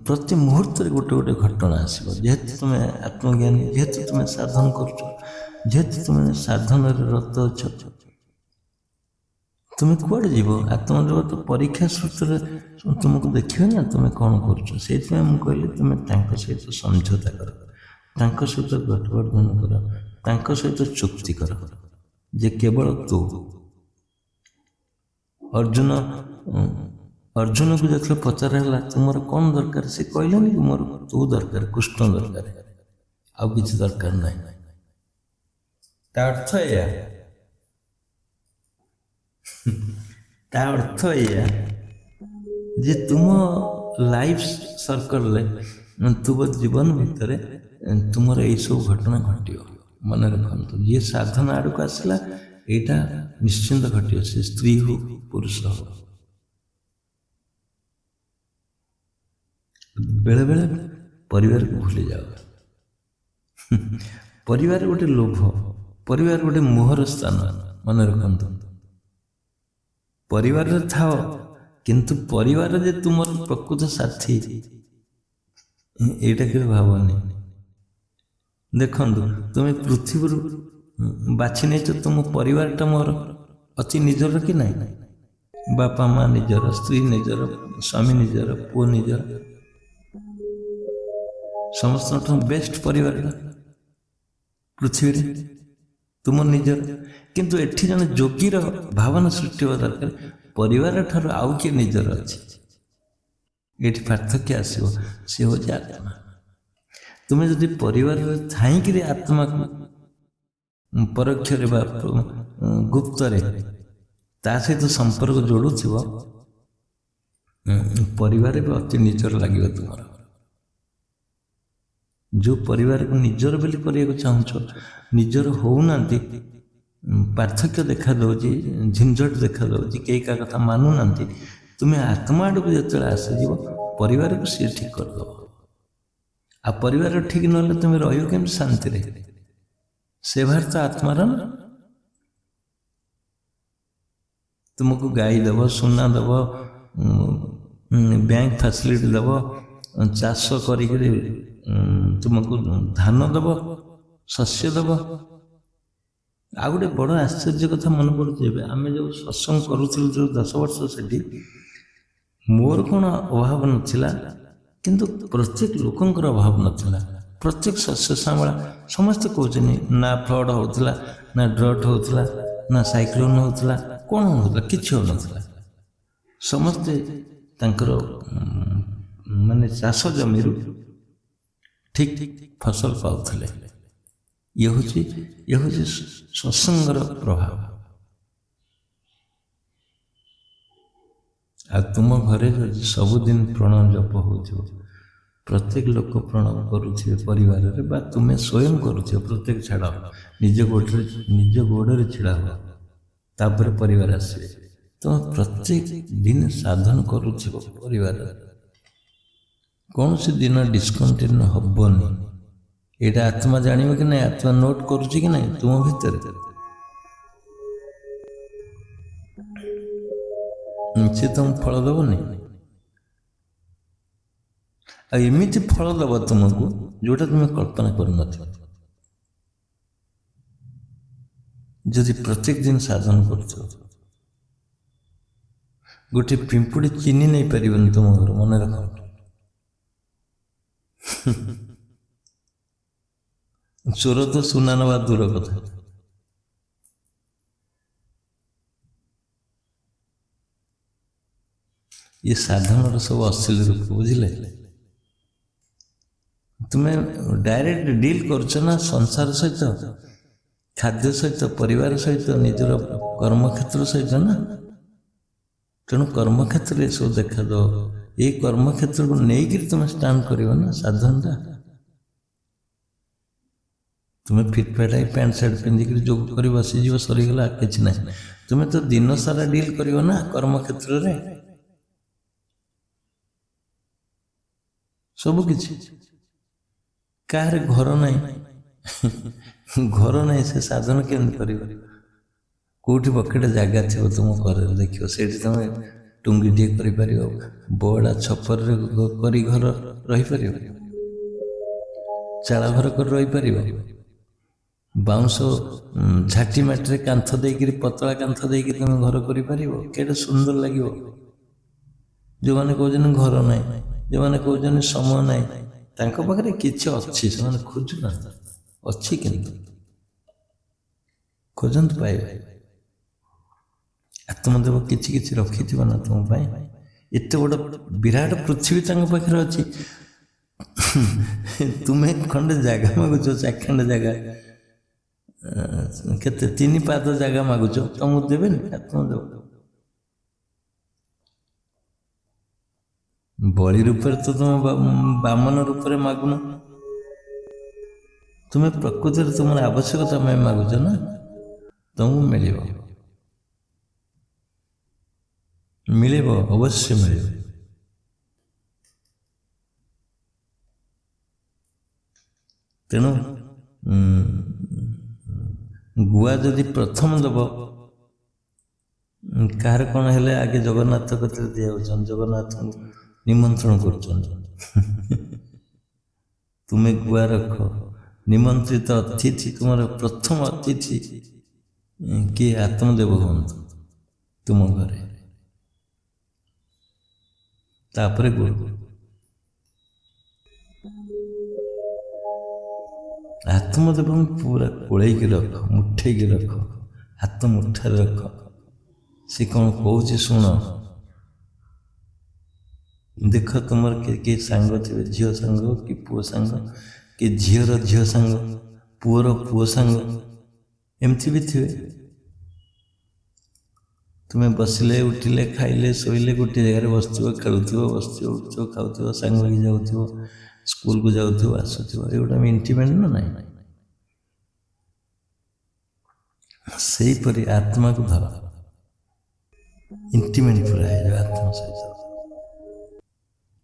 ପ୍ରତି ମୁହୂର୍ତ୍ତରେ ଗୋଟେ ଗୋଟେ ଘଟଣା ଆସିବ। ଯେହେତୁ ତୁମେ ଆତ୍ମଜ୍ଞାନୀ, ଯେହେତୁ ତୁମେ ସାଧନ କରୁଛ, ଯେହେତୁ ତୁମେ ସାଧନରେ ରତ ଅଛ, ତୁମେ କୁଆଡ଼େ ଯିବ? ଆତ୍ମଦେବ ତ ପରୀକ୍ଷା ସୂତ୍ରରେ ତୁମକୁ ଦେଖିବେ ନା ତୁମେ କ'ଣ କରୁଛ। ସେଇଥିପାଇଁ ମୁଁ କହିଲି ତୁମେ ତାଙ୍କ ସହିତ ସମଝୋତା କର, ତାଙ୍କ ସହିତ ଗଠବନ୍ଧନ କର, ତାଙ୍କ ସହିତ ଚୁକ୍ତି କର ଯେ କେବଳ ତୁ। ଅର୍ଜୁନକୁ ଯେତେବେଳେ ପଚାର ହେଲା ତୁମର କ'ଣ ଦରକାର, ସେ କହିଲାନି କି ମୋର ତୁ ଦରକାର, କୃଷ୍ଣ ଦରକାର, ଆଉ କିଛି ଦରକାର ନାହିଁ। ତା ଅର୍ଥ ଏଇଆ, ତା ଅର୍ଥ ଏଇଆ ଯେ ତୁମ ଲାଇଫ୍ ସର୍କଲରେ, ତୁମ ଜୀବନ ଭିତରେ ତୁମର ଏଇସବୁ ଘଟଣା ଘଟିବ। ମନେ ରଖନ୍ତୁ, ଯିଏ ସାଧନା ଆଡ଼କୁ ଆସିଲା ଏଇଟା ନିଶ୍ଚିନ୍ତ ଘଟିବ, ସେ ସ୍ତ୍ରୀ ହଉ ପୁରୁଷ ହଉ। ବେଳେବେଳେ ପରିବାରକୁ ଭୁଲି ଯାଅ। ପରିବାର ଗୋଟେ ଲୋଭ, ପରିବାର ଗୋଟେ ମୋହର ସ୍ଥାନ। ମନେ ରଖନ୍ତୁ, ପରିବାରରେ ଥାଅ, କିନ୍ତୁ ପରିବାର ଯେ ତୁମର ପ୍ରକୃତ ସାଥୀ ଏଇଟା କେବେ ଭାବନି। ଦେଖନ୍ତୁ, ତୁମେ ପୃଥିବୀରୁ ବାଛି ନେଇଛ, ତୁମ ପରିବାରଟା ମୋର ଅତି ନିଜର କି ନାହିଁ? ବାପା ମା ନିଜର, ସ୍ତ୍ରୀ ନିଜର, ସ୍ୱାମୀ ନିଜର, ପୁଅ ନିଜର, ସମସ୍ତଙ୍କଠୁ ବେଷ୍ଟ ପରିବାରଟା ପୃଥିବୀରେ ତୁମ ନିଜର। କିନ୍ତୁ ଏଠି ଜଣେ ଯୋଗୀର ଭାବନା ସୃଷ୍ଟି ହେବା ଦରକାର, ପରିବାର ଠାରୁ ଆଉ କିଏ ନିଜର ଅଛି। ଏଠି ପାର୍ଥକ୍ୟ ଆସିବ, ସେ ହେଉଛି ଆତ୍ମା। ତୁମେ ଯଦି ପରିବାରରେ ଥାଇକିରି ଆତ୍ମାକୁ ପରୋକ୍ଷରେ ବା ଗୁପ୍ତରେ ତା ସହିତ ସମ୍ପର୍କ ଯୋଡ଼ୁଥିବ, ପରିବାର ବି ଅତି ନିଜର ଲାଗିବ ତୁମର। ଯେଉଁ ପରିବାରକୁ ନିଜର ବୋଲି କରିବାକୁ ଚାହୁଁଛ, ନିଜର ହଉନାହାନ୍ତି, ପାର୍ଥକ୍ୟ ଦେଖାଦେଉଛି, ଝିଞ୍ଝଟ ଦେଖାଦେଉଛି, କେହି କାହା କଥା ମାନୁନାହାନ୍ତି, ତୁମେ ଆତ୍ମା ଆଡ଼କୁ ଯେତେବେଳେ ଆସିଯିବ ପରିବାରକୁ ସିଏ ଠିକ୍ କରିଦେବ। ଆଉ ପରିବାର ଠିକ୍ ନହେଲେ ତୁମେ ରହିବ କେମିତି ଶାନ୍ତିରେ? ସେ ଭାର ତ ଆତ୍ମାର ନା। ତୁମକୁ ଗାଈ ଦେବ, ସୁନା ଦେବ, ବ୍ୟାଙ୍କ ଫ୍ୟାସିଲିଟି ଦେବ, ଚାଷ କରିକିରି ତୁମକୁ ଧାନ ଦେବ, ଶସ୍ୟ ଦେବ। ଆଉ ଗୋଟେ ବଡ଼ ଆଶ୍ଚର୍ଯ୍ୟ କଥା ମନେ ପଡ଼ୁଛି, ଏବେ ଆମେ ଯେଉଁ ସତ୍ସଙ୍ଗ କରୁଥିଲୁ ଯେଉଁ 10 ବର୍ଷ, ସେଠି ମୋର କ'ଣ ଅଭାବ ନଥିଲା, କିନ୍ତୁ ପ୍ରତ୍ୟେକ ଲୋକଙ୍କର ଅଭାବ ନଥିଲା। ପ୍ରତ୍ୟେକ ଶସ୍ୟ ଶ୍ୟାମଳା, ସମସ୍ତେ କହୁଛନ୍ତି ନା ଫ୍ଲଡ୍ ହେଉଥିଲା, ନା ଡ୍ରଟ୍ ହେଉଥିଲା, ନା ସାଇକ୍ଲୋନ୍ ହେଉଥିଲା, କ'ଣ ହେଉଥିଲା, କିଛି ହେଉନଥିଲା। ସମସ୍ତେ ତାଙ୍କର ମାନେ ଚାଷ ଜମିରୁ ଠିକ୍ ଫସଲ ପାଉଥିଲେ। ଇଏ ହେଉଛି ସତ୍ସଙ୍ଗର ପ୍ରଭାବ। ଆଉ ତୁମ ଘରେ ଯଦି ସବୁଦିନ ପ୍ରଣାମ ଜପ ହେଉଥିବ, ପ୍ରତ୍ୟେକ ଲୋକ ପ୍ରଣାମ କରୁଥିବେ ପରିବାରରେ, ବା ତୁମେ ସ୍ୱୟଂ କରୁଥିବ, ପ୍ରତ୍ୟେକ ଛାଡ଼, ନିଜ ଗୋଡ଼ରେ ଛିଡ଼ା ହୁଅ, ତାପରେ ପରିବାର ଆସିବେ। ତୁମେ ପ୍ରତ୍ୟେକ ଦିନ ସାଧନ କରୁଥିବ ପରିବାରରେ, କୌଣସି ଦିନ ଡିସକଣ୍ଟିନ୍ୟୁ ହବନି। ଏଇଟା ଆତ୍ମା ଜାଣିବ କି ନାହିଁ, ଆତ୍ମା ନୋଟ୍ କରୁଛି କି ନାହିଁ ତୁମ ଭିତରେ। ସେ ତୁମକୁ ଫଳ ଦେବନି। ଆଉ ଏମିତି ଫଳ ଦେବ ତୁମକୁ ଯୋଉଟା ତୁମେ କଳ୍ପନା କରିନଥିବ। ଯଦି ପ୍ରତ୍ୟେକ ଦିନ ସାଧନ କରୁଥିବ, ଗୋଟେ ପିମ୍ପୁଡ଼ି ଚିନି ନେଇପାରିବନି ତୁମ ଘର, ମନେ ରଖ। ଚୋର ତ ସୁନା ନେବା ଦୂର କଥା। ଇଏ ସାଧନର ସବୁ ଅଶ୍ଳୀଳ ରୂପ, ବୁଝିଲେ? ତୁମେ ଡାଇରେକ୍ଟ ଡିଲ୍ କରୁଛ ନା ସଂସାର ସହିତ, ଖାଦ୍ୟ ସହିତ, ପରିବାର ସହିତ, ନିଜର କର୍ମକ୍ଷେତ୍ର ସହିତ ନା। ତେଣୁ କର୍ମକ୍ଷେତ୍ରରେ ଏସବୁ ଦେଖାଯାଉ। ଏଇ କର୍ମକ୍ଷେତ୍ରକୁ ନେଇକିରି ତୁମେ ଷ୍ଟାଣ୍ଡ କରିବ ନା ସାଧନଟା। ତୁମେ ଫିଟଫାଟ ହେଇ ପ୍ୟାଣ୍ଟ ସାର୍ଟ ପିନ୍ଧିକିରି ଯୋଗ କରି ବସିଯିବ, ସରିଗଲା, କିଛି ନାହିଁ। ତୁମେ ତ ଦିନ ସାରା ଡିଲ୍ କରିବ ନା କର୍ମକ୍ଷେତ୍ରରେ ସବୁ କିଛି। କାହାର ଘର ନାହିଁ, ଘର ନାହିଁ, ସେ ସାଧନ କେମିତି କରିବ? କେଉଁଠି ବକେଟେ ଜାଗା ଥିବ ତୁମ ଘରେ, ଦେଖିବ ସେଇଠି ତୁମେ ଟୁଙ୍ଗିଟିଏ କରିପାରିବ, ବଡ଼ା ଛପରରେ କରି ଘର ରହିପାରିବ, ଚାଳ ଘର କରି ରହିପାରିବ, ବାଉଁଶ ଝାଟି ମାଟିରେ କାନ୍ଥ ଦେଇକିରି, ପତଳା କାନ୍ଥ ଦେଇକି ତୁମେ ଘର କରିପାରିବ? କେତେ ସୁନ୍ଦର ଲାଗିବ। ଯେଉଁମାନେ କହୁଛନ୍ତି ଘର ନାହିଁ, ଯେଉଁମାନେ କହୁଛନ୍ତି ସମୟ ନାହିଁ, ତାଙ୍କ ପାଖରେ କିଛି ଅଛି, ସେମାନେ ଖୋଜୁନାହାନ୍ତି। ଅଛି କିନ୍ତୁ ଖୋଜନ୍ତୁ, ପାଇବେ। ଆତ୍ମଦେବ କିଛି କିଛି ରଖିଥିବ ନା ତୁମ ପାଇଁ। ଏତେ ବଡ଼ ବିରାଟ ପୃଥିବୀ ତାଙ୍କ ପାଖରେ ଅଛି। ତୁମେ ଖଣ୍ଡେ ଜାଗା ମାଗୁଛ, ଚାଖଣ୍ଡେ ଜାଗା, କେତେ 3 ପାଦ ଜାଗା ମାଗୁଛ, ତମକୁ ଦେବେନି ଆତ୍ମଦେବ? ବଳି ରୂପରେ ତ ତୁମେ ବାମନ ରୂପରେ ମାଗୁନ, ତୁମେ ପ୍ରକୃତିରେ ତୁମର ଆବଶ୍ୟକତା ପାଇଁ ମାଗୁଛ ନା, ତମକୁ ମିଳିବ, ମିଳିବ, ଅବଶ୍ୟ ମିଳିବ। ତେଣୁ ଗୁଆ ଯଦି ପ୍ରଥମ ଦେବ, କାହାର କ'ଣ ହେଲେ ଆଗେ ଜଗନ୍ନାଥ କତିରେ ଦିଆଯାଉଛନ୍ତି, ଜଗନ୍ନାଥଙ୍କୁ ନିମନ୍ତ୍ରଣ କରୁଛନ୍ତି। ତୁମେ ଗୁଆ ରଖ, ନିମନ୍ତ୍ରିତ ଅତିଥି, ତୁମର ପ୍ରଥମ ଅତିଥି କିଏ? ଆତ୍ମଦେବ ହୁଅନ୍ତୁ ତୁମ ଘରେ, ତାପରେ ଗୁରୁ। ଆତ୍ମଦେବଙ୍କୁ ପୁରା କୋଳେଇକି ରଖ, ମୁଠେଇକି ରଖ, ହାତ ମୁଠାରେ ରଖ। ସେ କ'ଣ କହୁଛି ଶୁଣ। ଦେଖ ତୁମର କିଏ ସାଙ୍ଗ ଥିବେ, ଝିଅ ସାଙ୍ଗ କି ପୁଅ ସାଙ୍ଗ, କି ଝିଅର ଝିଅ ସାଙ୍ଗ, ପୁଅର ପୁଅ ସାଙ୍ଗ, ଏମିତି ବି ଥିବେ। ତୁମେ ବସିଲେ, ଉଠିଲେ, ଖାଇଲେ, ଶୋଇଲେ ଗୋଟିଏ ଜାଗାରେ ବସିଥିବ, ଖେଳୁଥିବ, ବସିଥିବ, ଉଠୁଥିବ, ଖାଉଥିବ, ସାଙ୍ଗ ହେଇକି ଯାଉଥିବ, ସ୍କୁଲକୁ ଯାଉଥିବ, ଆସୁଥିବ। ଏଗୁଡ଼ା ଇଣ୍ଟିମେଟ୍ ନା ନାହିଁ? ସେଇପରି ଆତ୍ମାକୁ ଧର, ଇଣ୍ଟିମେଟ୍ ପୁରା ହେଇଯାଉ ଆତ୍ମା ସହିତ।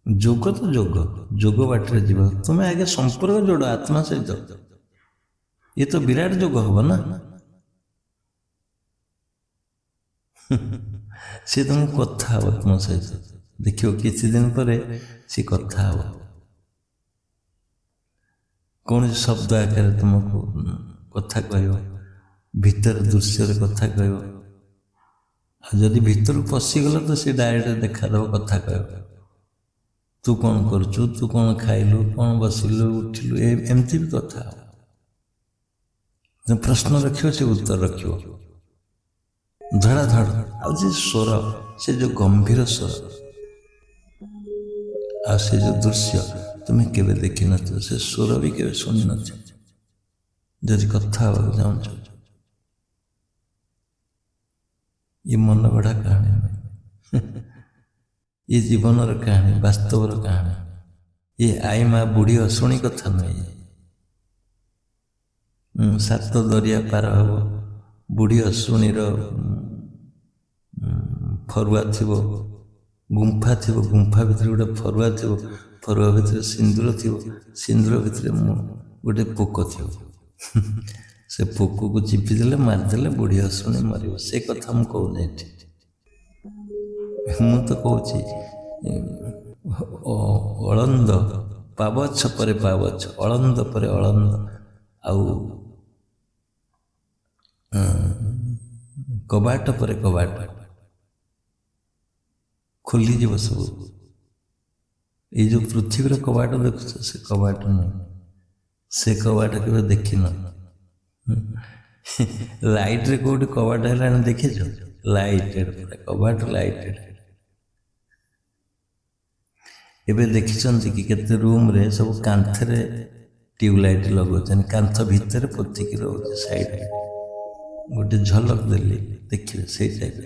ଯୋଗ ତ ଯୋଗ, ଯୋଗ ବାଟରେ ଯିବ। ତୁମେ ଆଗେ ସମ୍ପର୍କ ଯୋଡ଼ ଆତ୍ମା ସହିତ। ଇଏ ତ ବିରାଟ ଯୋଗ ହବ ନା। ସେ ତୁମକୁ କଥା ହବ ତୁମ ସହିତ, ଦେଖିବ କିଛି ଦିନ ପରେ ସେ କଥା ହବ। କୌଣସି ଶବ୍ଦ ଆକାରରେ ତୁମକୁ କଥା କହିବ, ଭିତରେ ଦୃଶ୍ୟରେ କଥା କହିବ। ଆଉ ଯଦି ଭିତରୁ ପଶିଗଲ ତ ସେ ଡାଇରେକ୍ଟ ଦେଖାଦେବ, କଥା କହିବ। ତୁ କ'ଣ କରୁଛୁ, ତୁ କ'ଣ ଖାଇଲୁ, କ'ଣ ବସିଲୁ, ଉଠିଲୁ, ଏମିତି ବି କଥା ହବ। ପ୍ରଶ୍ନ ରଖିବ, ସେ ଉତ୍ତର ରଖିବ, ଧଡ଼ାଧଡ଼। ଆଉ ସେ ସ୍ୱର, ସେ ଯେଉଁ ଗମ୍ଭୀର ସ୍ୱର, ଆଉ ସେ ଯେଉଁ ଦୃଶ୍ୟ, ତୁମେ କେବେ ଦେଖିନଥିବ, ସେ ସ୍ୱର ବି କେବେ ଶୁଣିନଥିବ। ଯଦି କଥା ହେବାକୁ ଚାହୁଁଛ, ଏ ମନ ଗଢ଼ା କାହାଣୀ ନୁହେଁ, ଏ ଜୀବନର କାହାଣୀ, ବାସ୍ତବର କାହାଣୀ। ଏ ଆଈ ମା ବୁଢ଼ୀ ଅଶୁଣି କଥା ନୁହେଁ। 7 ଦରିଆ ପାର ହେବ, ବୁଢ଼ୀ ଅଶୁଣିର ଫରୁଆ ଥିବ, ଗୁମ୍ଫା ଥିବ, ଗୁମ୍ଫା ଭିତରେ ଗୋଟେ ଫରୁଆ ଥିବ, ଫରୁଆ ଭିତରେ ସିନ୍ଦୁର ଥିବ, ସିନ୍ଦୁର ଭିତରେ ଗୋଟେ ପୋକ ଥିବ। ସେ ପୋକକୁ ଚିପିଦେଲେ, ମାରିଦେଲେ ବୁଢ଼ୀ ଅଶୁଣି ମରିବ। ସେ କଥା ମୁଁ କହୁନି ଏଠି। ମୁଁ ତ କହୁଛି ଅଳନ୍ଦ, ପାବଚ୍ଛ ପରେ ପାବଚ୍ଛ, ଅଳନ୍ଦ ପରେ ଅଳନ୍ଦ, ଆଉ କବାଟ ପରେ କବାଟ ଖୋଲିଯିବ ସବୁ। ଏଇ ଯେଉଁ ପୃଥିବୀର କବାଟ ଦେଖୁଛ, ସେ କବାଟ ନୁହେଁ, ସେ କବାଟ କେବେ ଦେଖିନ। ଲାଇଟ୍ରେ କୋଉଠି କବାଟ ହେଲାଣି ଦେଖିଛ? ଲାଇଟେଡ୍ କବାଟ, ଲାଇଟେଡ୍। ଏବେ ଦେଖିଛନ୍ତି କି କେତେ ରୁମ୍ରେ ସବୁ କାନ୍ଥରେ ଟ୍ୟୁବଲାଇଟ୍ ଲଗାଉଛନ୍ତି, କାନ୍ଥ ଭିତରେ ପୋତିକି ରହୁଛି ସାଇଡ଼୍ରେ। ଗୋଟେ ଝଲକ ଦେଲି, ଦେଖିବେ ସେଇ ଟାଇପ୍ର।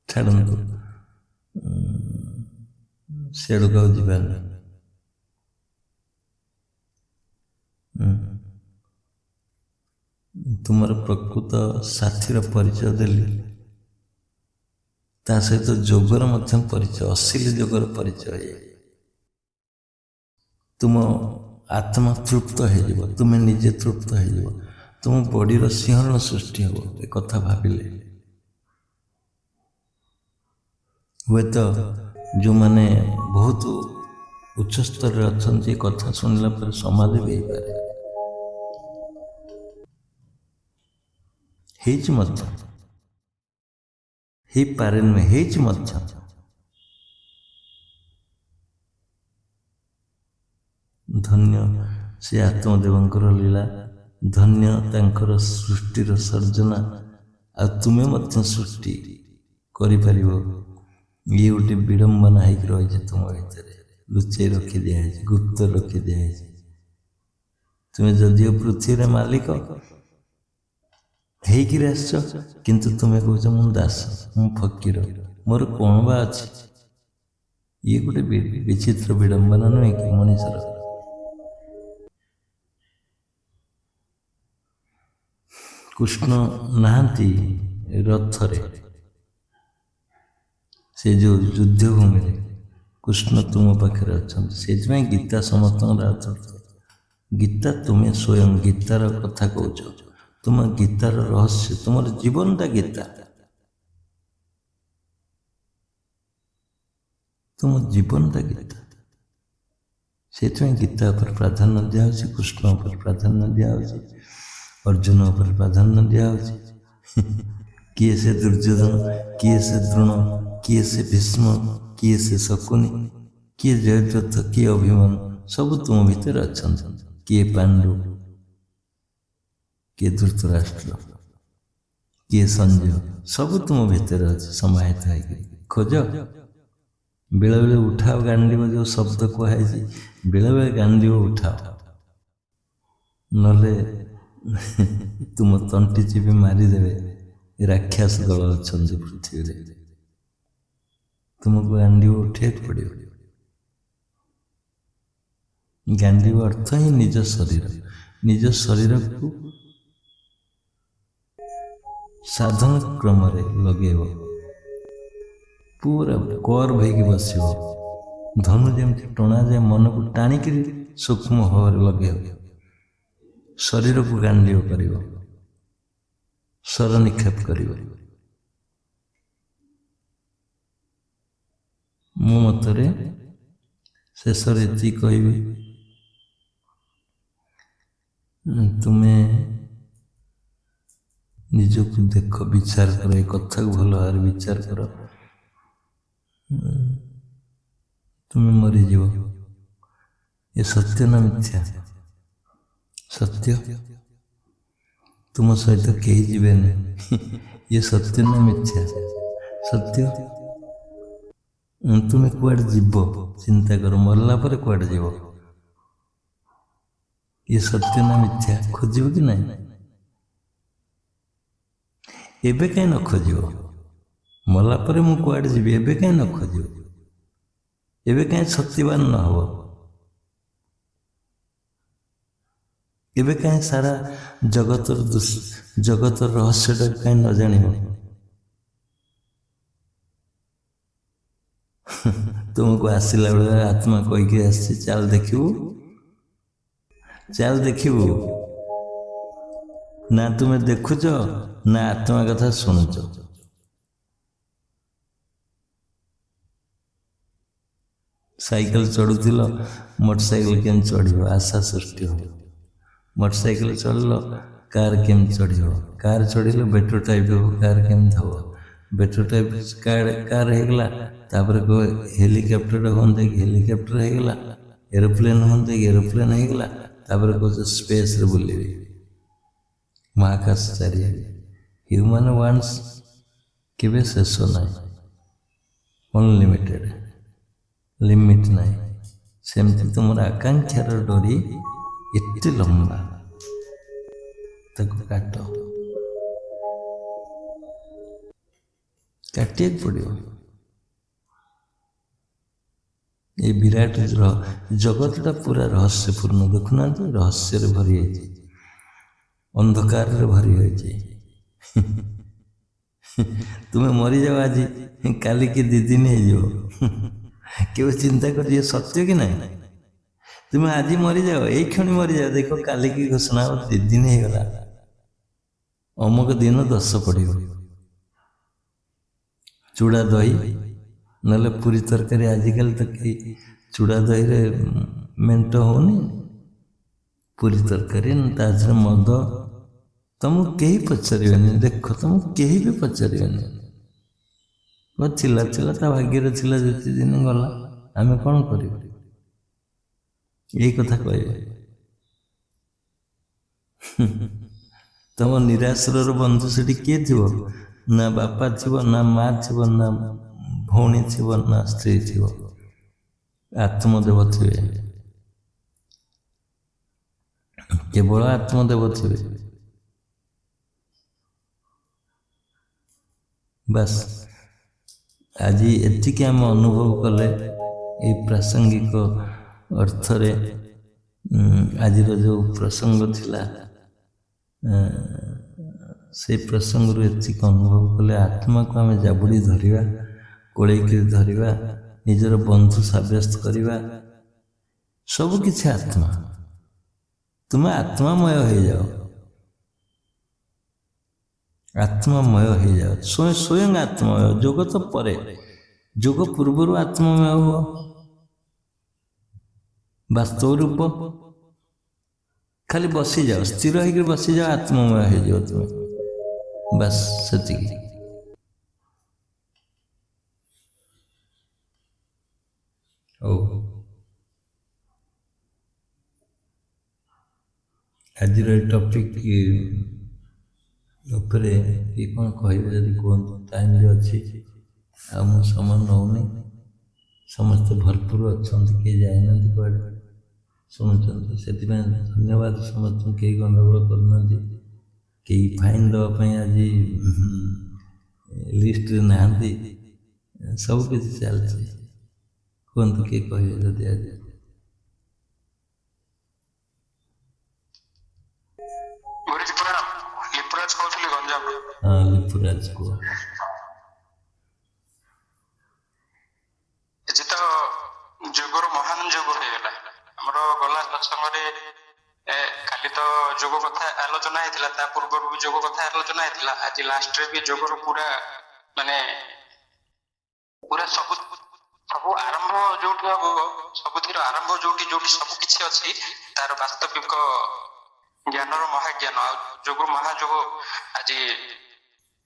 ଛାଡ଼ନ୍ତୁ, ସିଆଡ଼କୁ ଆଉ ଯିବାନି। ତୁମର ପ୍ରକୃତ ସାଥୀର ପରିଚୟ ଦେଲି, ତା ସହିତ ଯୋଗର ମଧ୍ୟ ପରିଚୟ, ଅଶ୍ଳୀଳ ଯୋଗର ପରିଚୟ। ତୁମ ଆତ୍ମା ତୃପ୍ତ ହେଇଯିବ, ତୁମେ ନିଜେ ତୃପ୍ତ ହେଇଯିବ, ତୁମ ବଡ଼ିର ଶିହରଣ ସୃଷ୍ଟି ହେବ। ଏ କଥା ଭାବିଲେ ହୁଏତ ଯେଉଁମାନେ ବହୁତ ଉଚ୍ଚ ସ୍ତରରେ ଅଛନ୍ତି, କଥା ଶୁଣିଲା ପରେ ସମାଧି ବି ହେଇପାରେ, ହେଇଛି ମଧ୍ୟ, ହେଇପାରେ ନୁହେଁ, ହେଇଛି ମଧ୍ୟ। ଧନ୍ୟ ସେ ଆତ୍ମଦେବଙ୍କର ଲୀଳା, ଧନ୍ୟ ତାଙ୍କର ସୃଷ୍ଟିର ସର୍ଜନା। ଆଉ ତୁମେ ମଧ୍ୟ ସୃଷ୍ଟି କରିପାରିବ। ଇଏ ଗୋଟେ ବିଡ଼ମ୍ବନା ହେଇକି ରହିଛି ତୁମ ଭିତରେ, ଲୁଚେଇ ରଖି ଦିଆହେଇଛି, ଗୁପ୍ତ ରଖି ଦିଆହେଇଛି। ତୁମେ ଯଦିଓ ପୃଥିବୀରେ ମାଲିକ ହେଇକିରି ଆସିଛ, କିନ୍ତୁ ତୁମେ କହୁଛ ମୁଁ ଦାସ, ମୁଁ ଫକୀର, ମୋର କ'ଣ ବା ଅଛି? ଇଏ ଗୋଟେ ବିଚିତ୍ର ବିଡ଼ମ୍ବନା ନୁହେଁ କି ମଣିଷର? କୃଷ୍ଣ ନାହାନ୍ତି ରଥରେ, ସେ ଯେଉଁ ଯୁଦ୍ଧଭୂମିରେ କୃଷ୍ଣ ତୁମ ପାଖରେ ଅଛନ୍ତି। ସେଇଥିପାଇଁ ଗୀତା ସମସ୍ତଙ୍କର ଆଦର୍ଶ। ଗୀତା ତୁମେ ସ୍ୱୟଂ ଗୀତାର କଥା କହୁଛ, ତୁମ ଗୀତାର ରହସ୍ୟ, ତୁମର ଜୀବନଟା ଗୀତା, ତୁମ ଜୀବନଟା ଗୀତା। ସେଇଥିପାଇଁ ଗୀତା ଉପରେ ପ୍ରାଧାନ୍ୟ ଦିଆହେଉଛି, କୃଷ୍ଣ ଉପରେ ପ୍ରାଧାନ୍ୟ ଦିଆହେଉଛି, ଅର୍ଜୁନ ଉପରେ ପ୍ରାଧାନ୍ୟ ଦିଆହେଉଛି। କିଏ ସେ ଦୁର୍ଯ୍ୟୋଧନ, କିଏ ସେ ଦ୍ରୋଣ, କିଏ ସେ ଭୀଷ୍ମ, କିଏ ସେ ଶକୁନି, କିଏ ଜୟଦ୍ରଥ, କିଏ ଅଭିମନ୍ୟୁ, ସବୁ ତୁମ ଭିତରେ ଅଛନ୍ତି। କିଏ ପାଣ୍ଡୁ, କିଏ ଧୃତରାଷ୍ଟ୍ର, କିଏ ସଞ୍ଜୟ, ସବୁ ତୁମ ଭିତରେ ଅଛି ସମାହିତ ହେଇକି। ଖୋଜ, ବେଳେବେଳେ ଉଠାଅ ଗାଣ୍ଡିବ, ଯେଉଁ ଶବ୍ଦ କୁହାଯାଇଛି, ବେଳେବେଳେ ଗାଣ୍ଡିବ ଉଠାଅ, ନହେଲେ ତୁମ ତଣ୍ଟି ଚିପି ମାରିଦେବେ। ରାକ୍ଷସ ଦଳ ଅଛନ୍ତି ପୃଥିବୀରେ, ତୁମକୁ ଗାଣ୍ଡିବ ଉଠେଇବାକୁ ପଡ଼ିବ। ଗାଣ୍ଡିବ ଅର୍ଥ ହିଁ ନିଜ ଶରୀର, ନିଜ ଶରୀରକୁ ସାଧନ କ୍ରମରେ ଲଗେଇବ, ପୁରା କର୍ଭ ହେଇକି ବସିବ। ଧନୁ ଯେମିତି ଟଣାଯାଏ, ମନକୁ ଟାଣିକିରି ସୂକ୍ଷ୍ମ ଭାବରେ ଲଗେଇବ, ଶରୀରକୁ ଗାଣ୍ଡିବ କରିବ, ସ୍ୱର ନିକ୍ଷେପ କରିବ। ମୋ ମତରେ ଶେଷରେ ଏତିକି କହିବି, ତୁମେ ନିଜକୁ ଦେଖ, ବିଚାର କର, ଏ କଥାକୁ ଭଲ ଭାବରେ ବିଚାର କର। ତୁମେ ମରିଯିବ। ଏ ସତ୍ୟ ନା ମିଥ୍ୟା? ସତ୍ୟ। ତୁମ ସହିତ କେହି ଯିବେନି। ଇଏ ସତ୍ୟ ନା ମିଥ୍ୟା? ସତ୍ୟ। ତୁମେ କୁଆଡ଼େ ଯିବ ଚିନ୍ତା କର, ମରିଲା ପରେ କୁଆଡ଼େ ଯିବ? ଇଏ ସତ୍ୟ ନା ମିଥ୍ୟା ଖୋଜିବ କି ନାହିଁ? ଏବେ କାହିଁ ନ ଖୋଜିବ? ମଲା ପରେ ମୁଁ କୁଆଡ଼େ ଯିବି ଏବେ କାହିଁ ନ ଖୋଜିବ? ଏବେ କାହିଁ ସତ୍ୟବାନ ନ ହବ? ଏବେ କାହିଁ ସାରା ଜଗତର ରହସ୍ୟଟା କାହିଁ ନ ଜାଣିବ? ତୁମକୁ ଆସିଲା ବେଳେ ଆତ୍ମା କହିକି ଆସିଛି, ଚାଲ ଦେଖିବୁ, ଚାଲ ଦେଖିବୁ। ନା ତୁମେ ଦେଖୁଛ ନା ଆତ୍ମା କଥା ଶୁଣୁଛ। ସାଇକେଲ ଚଢୁଥିଲ, ମୋଟରସାଇକେଲ କେମିତି ଚଢିବ ଆଶା ସୃଷ୍ଟି ହବ। ମୋଟରସାଇକେଲ ଚଢିଲ, କାର କେମିତି ଚଢିବ? କାର ଚଢିଲେ ବେଟର ଟାଇପ ହବ, କାର କେମିତି ହବ? ବେଟର ଟାଇପ କାର ହେଇଗଲା, ତାପରେ ହେଲିକପ୍ଟର ହୁଅନ୍ତା କି ହେଲିକପ୍ଟର ହେଇଗଲା, ଏରୋପ୍ଲେନ ହୁଅନ୍ତା କି ଏରୋପ୍ଲେନ ହେଇଗଲା, ତାପରେ କହୁଛ ସ୍ପେସରେ ବୁଲିବି, ମହାକାଶ ଚାରିଆଡ଼େ। ହ୍ୟୁମାନ ୱାନ୍ସ କେବେ ଶେଷ ନାହିଁ, ଅନଲିମିଟେଡ, ଲିମିଟ ନାହିଁ। ସେମିତି ତୁମର ଆକାଂକ୍ଷାର ଡୋରି ଏତେ ଲମ୍ବା, ତାକୁ କାଟିବାକୁ ପଡ଼ିବ। ଏ ବିରାଟ ଜଗତଟା ପୁରା ରହସ୍ୟପୂର୍ଣ୍ଣ। ଦେଖୁନାହାନ୍ତି, ରହସ୍ୟରେ ଭରି ଯାଇଛି, ଅନ୍ଧକାରରେ ଭରି ହୋଇଛି। ତୁମେ ମରିଯାଅ ଆଜି, କାଲିକି 2 ଦିନ ହେଇଯିବ। କେବେ ଚିନ୍ତା କରିବ ସତ୍ୟ କି ନାହିଁ? ତୁମେ ଆଜି ମରିଯାଅ, ଏଇ କ୍ଷଣି ମରିଯାଅ, ଦେଖ କାଲିକି ଘୋଷଣା ହବ 2 ଦିନ ହେଇଗଲା, ଅମୁକ ଦିନ 10 ପଡ଼ିବ। ଚୁଡ଼ା ଦହି ନହେଲେ ପୁରୀ ତରକାରୀ, ଆଜିକାଲି ତ କେହି ଚୁଡ଼ା ଦହିରେ ମେଣ୍ଟ ହଉନି। ପୁରୀ ତରକାରୀ, ତା ଦେହରେ ମଦ, ତମକୁ କେହି ପଚାରିବେନି। ଦେଖ, ତମକୁ କେହି ବି ପଚାରିବେନି। ଥିଲା ତା ଭାଗ୍ୟରେ ଥିଲା, ଯେତେ ଦିନ ଗଲା, ଆମେ କ'ଣ କରିବୁ? ଏଇ କଥା କହିବେ। ତମ ନିରାଶ୍ରର ବନ୍ଧୁ ସେଠି କିଏ ଥିବ? ନା ବାପା ଥିବ, ନା ମା ଥିବ, ନା ଭଉଣୀ ଥିବ, ନା ସ୍ତ୍ରୀ ଥିବ। ଆତ୍ମଦେବ ଥିବେ, କେବଳ ଆତ୍ମଦେବ ଥିବେ। ବାସ୍, ଆଜି ଏତିକି ଆମେ ଅନୁଭବ କଲେ ଏଇ ପ୍ରାସଙ୍ଗିକ ଅର୍ଥରେ। ଆଜିର ଯେଉଁ ପ୍ରସଙ୍ଗ ଥିଲା, ସେଇ ପ୍ରସଙ୍ଗରୁ ଏତିକି ଅନୁଭବ କଲେ, ଆତ୍ମାକୁ ଆମେ ଜାବୁଡ଼ି ଧରିବା, କୋଳେଇକି ଧରିବା, ନିଜର ବନ୍ଧୁ ସାବ୍ୟସ୍ତ କରିବା। ସବୁ କିଛି ଆତ୍ମା। ତୁମେ ଆତ୍ମାମୟ ହେଇଯାଅ, ଆତ୍ମାମୟ ହେଇଯାଅ, ସ୍ୱୟଂ ଆତ୍ମାମୟ। ଯୋଗ ତ ପରେ, ଯୋଗ ପୂର୍ବରୁ ଆତ୍ମାମୟ ହୁଅ। ବାସ୍ତବ ରୂପ ଖାଲି ବସିଯାଅ, ସ୍ଥିର ହେଇକି ବସିଯାଅ, ଆତ୍ମମୟ ହେଇଯିବ ତୁମେ। ବାସ୍ ସେତିକି। ହଉ, ଆଜିର ଏ ଟପିକ୍ ଉପରେ କି କ'ଣ କହିବେ ଯଦି କୁହନ୍ତୁ। ଟାଇମ୍ ବି ଅଛି, ଆଉ ମୁଁ ସମୟ ନେଉନି। ସମସ୍ତେ ଭରପୁର ଅଛନ୍ତି, କେହି ଯାଇନାହାନ୍ତି କୁଆଡ଼େ, ଶୁଣୁଛନ୍ତି। ସେଥିପାଇଁ ଧନ୍ୟବାଦ ସମସ୍ତଙ୍କୁ। କେହି ଗଣ୍ଡଗୋଳ କରୁନାହାନ୍ତି, କେହି ଫାଇନ୍ ଦେବା ପାଇଁ ଆଜି ଲିଷ୍ଟରେ ନାହାନ୍ତି। ସବୁ କିଛି ଚାଲିଛି। କୁହନ୍ତୁ, କିଏ କହିବେ ଯଦି ଆଜି? ହଁ, ଲିପୁରାଜ କୁହ। ଆଜି ତ ଯୋଗର ମହାନ ଯୋଗ ହେଇଗଲା ଆମର। ଗଲା ସତ୍ସଙ୍ଗରେ କାଲି ତ ଯୋଗ କଥା ଆଲୋଚନା ହେଇଥିଲା, ତା ପୂର୍ବରୁ ବି ଯୋଗ କଥା ଆଲୋଚନା ହେଇଥିଲା। ଆଜି ଲାଷ୍ଟରେ ବି ଯୋଗର ପୁରା ସବୁ ଆରମ୍ଭ ଯୋଉଠି ହବ, ସବୁଥିର ଆରମ୍ଭ ଯୋଉଠି ସବୁ କିଛି ଅଛି, ତାର ବାସ୍ତବିକ ଜ୍ଞାନର ମହାଜ୍ଞାନ ଆଉ ଯୋଗ ମହାଯୋଗ ଆଜି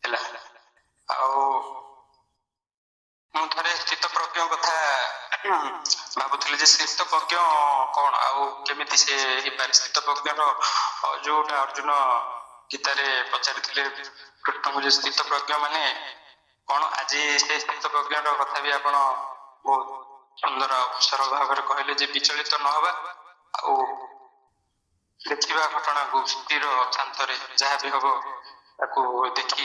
ହେଲା। ଆଉ ମୁଁ ଥରେ ସ୍ଥିତପ୍ରଜ୍ଞ କଥା ଭାବୁଥିଲି ଯେ ସ୍ଥିତପ୍ରଜ୍ଞ କ'ଣ ଆଉ କେମିତି ସେ ହେଇପାରେ? ସ୍ଥିତପ୍ରଜ୍ଞର ଯୋଉଟା ଅର୍ଜୁନ ଗୀତାରେ ପଚାରିଥିଲେ କୃଷ୍ଣଙ୍କୁ, ଯେ ସ୍ଥିତପ୍ରଜ୍ଞ ମାନେ କ'ଣ ଆଜି ସେ ସ୍ଥିତପ୍ରଜ୍ଞର କଥା ବି ଆପଣ ବହୁତ ସୁନ୍ଦର ସରଳ ଭାବରେ କହିଲେ ଯେ ବିଚଳିତ ନ ହେବା ଆଉ ଦେଖିବା ଘଟଣାକୁ ସ୍ଥିର ଶାନ୍ତରେ ଯାହା ବି ହବ ତାକୁ ଦେଖି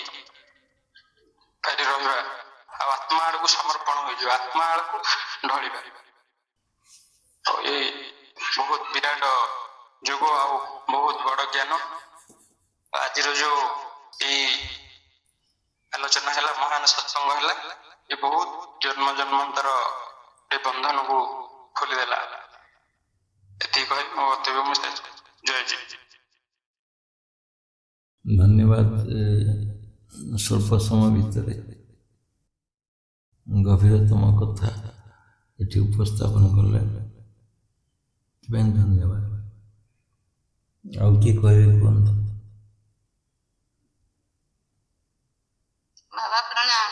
ପାରି ରହିବା ଆଉ ଆତ୍ମା ଆଡ଼କୁ ସମର୍ପଣ ହୋଇଯିବା, ଆତ୍ମା ଆଡ଼କୁ ଢଳିବା। ତ ଏ ବହୁତ ବିରାଟ ଯୋଗ ଆଉ ବହୁତ ବଡ଼ ଜ୍ଞାନ। ଆଜିର ଯୋଉ ଏଇ ଆଲୋଚନା ହେଲା, ମହାନ ସତ୍ସଙ୍ଗ ହେଲା, ଏ ବହୁତ ଜନ୍ମ ଜନ୍ମାନ୍ତର ଏ ବନ୍ଧନକୁ ଖୋଲିଦେଲା। ଏତିକି କହି ମୋ ବକ୍ତବ୍ୟ ମୁଁ ଶେଷ କରୁଛି। ଜୟ ଜୟ। ଧନ୍ୟବାଦ। ସ୍ୱଳ୍ପ ସମୟ ଭିତରେ ଗଭୀରତମ କଥା ଏଠି ଉପସ୍ଥାପନ କଲେ, ସେଥିପାଇଁ ଧନ୍ୟବାଦ। ଆଉ କିଏ କହିବେ କୁହନ୍ତୁ? ବାବା ପ୍ରଣାମ।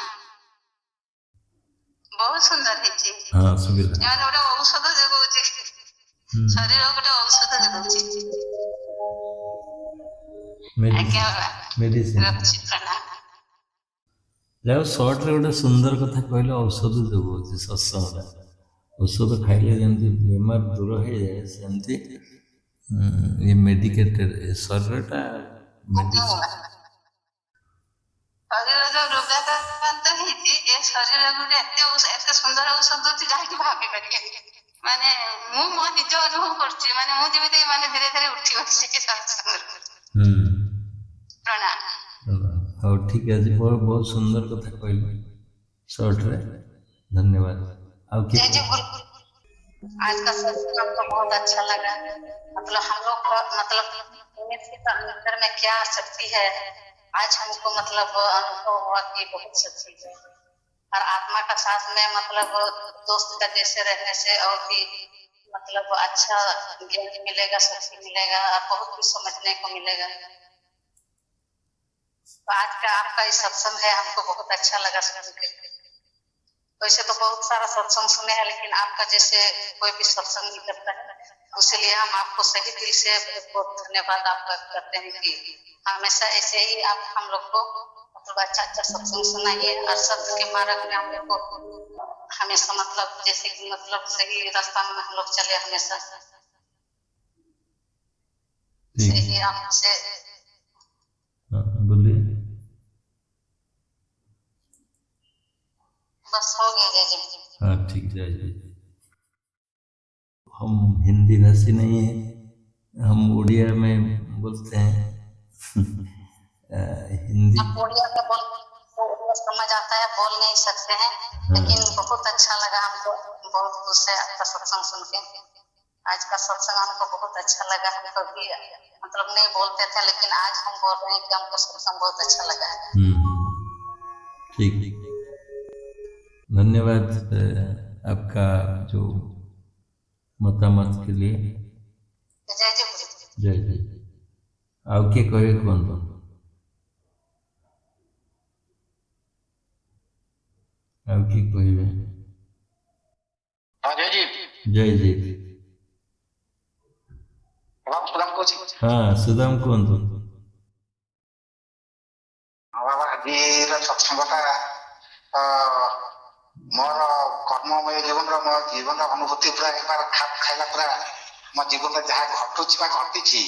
ବହୁତ ସୁନ୍ଦର ହେଇଛି। ହଁ, ସୁବିଧା। ଏମାନେ ଗୋଟେ ଔଷଧ ଯୋଗଉଛି, ଶରୀର ଗୋଟେ ଔଷଧ ଯୋଗଉଛି। ଆଜ୍ଞା ବାବା, ମେଡିସିନ। ରଖୁଛି, ପ୍ରଣାମ। ଯାହା ସର୍ଟରେ ଗୋଟେ ସୁନ୍ଦର କଥା କହିଲେ, ଔଷଧ ଯୋଗଉଛି ସତ୍ସଙ୍ଗଟା। ଔଷଧ ଖାଇଲେ ଯେମିତି ବେମାର ଦୂର ହେଇଯାଏ, ସେମିତି ଏ ମେଡିକେଟେଡ୍ ଶରୀରଟା ମେଡିସିନ। ଶରୀର ଯୋଉ ରୋଗାକ୍ରାନ୍ତ ହେଇଛି, ଏ ଶରୀର ଗୋଟେ ଏତେ ସୁନ୍ଦର ଔଷଧ ଦଉଛି ଯାହାକି ଭାବି ପାରିବେନି। ମାନେ ମୁଁ ମୋ ନିଜ ଅନୁଭବ କରୁଛି, ମାନେ ମୁଁ ଯେମିତି ମାନେ ଧୀରେ ଧୀରେ ଉଠି ବସିଛି ସତ୍ସଙ୍ଗରୁ। ପ୍ରଣାମ। ହଉ, ଠିକ ଅଛି। ବହୁତ ସୁନ୍ଦର କଥା କହିଲେ ସର୍ଟରେ। धन्यवाद। जय जय गुरु। आज का सत्संग हमको बहुत अच्छा लगा। मतलब हम लोग का मतलब मनुष्य का अंदर में क्या शक्ति है, आज हमको मतलब अनुभव हुआ कि बहुत शक्ति है। और आत्मा का साथ में मतलब दोस्त का जैसे रहने से और भी मतलब अच्छा ज्ञान मिलेगा, शक्ति मिलेगा और बहुत कुछ समझने को मिलेगा। तो आज का आपका ये सत्संग है, हमको बहुत अच्छा लगा सुन के। वैसे तो बहुत सारा सत्संग सुने हैं, लेकिन आपका जैसे कोई भी सत्संग नहीं करता है, उसलिए हम आपको सही दिल से बहुत धन्यवाद आपका करते हैं कि हमेशा ऐसे ही आप हम लोग को मतलब अच्छा अच्छा सत्संग सुनाइए और सत्य के मार्ग में हम लोग को हमेशा मतलब जैसे कि मतलब सही रास्ता में हम लोग चले हमेशा। सही आपसे बोलिए। बस हो गया। जय जय। हाँ, ठीक है। हम हिंदी भाषी नहीं है, हम उड़िया में बोलते हैं। हिंदी आप उड़िया में समझ आता है, बोल नहीं सकते हैं, लेकिन बहुत अच्छा लगा हमको। बहुत खुश है आपका सत्संग सुन के। आज का सत्संग हमको बहुत अच्छा लगा। हम कभी मतलब नहीं बोलते थे, लेकिन आज हम बोल रहे हैं कि हमको सत्संग बहुत अच्छा लगा है। ठीक। धन्यवाद आपका जो मतामत के लिए। जय जय। जय जय। ଆଉ କିଏ କହିବେ କୁହନ୍ତୁ? ଆଉ କିଏ କହିବେ? ଜୟ ଜୟ। ଜୟ ଜୟ। ସୁଦାମ କହୁଛି। ହଁ, ସୁଦାମ କୁହନ୍ତୁ। ବାବା, ଆଜିର ସତ୍ସଙ୍ଗଟା ମୋର କର୍ମମୟ ଜୀବନର ମୋ ଜୀବନର ଅନୁଭୂତି ପୁରା ଏକବାର ଖାପ ଖାଇଲା। ପୁରା ମୋ ଜୀବନରେ ଯାହା ଘଟୁଛି ବା ଘଟିଛି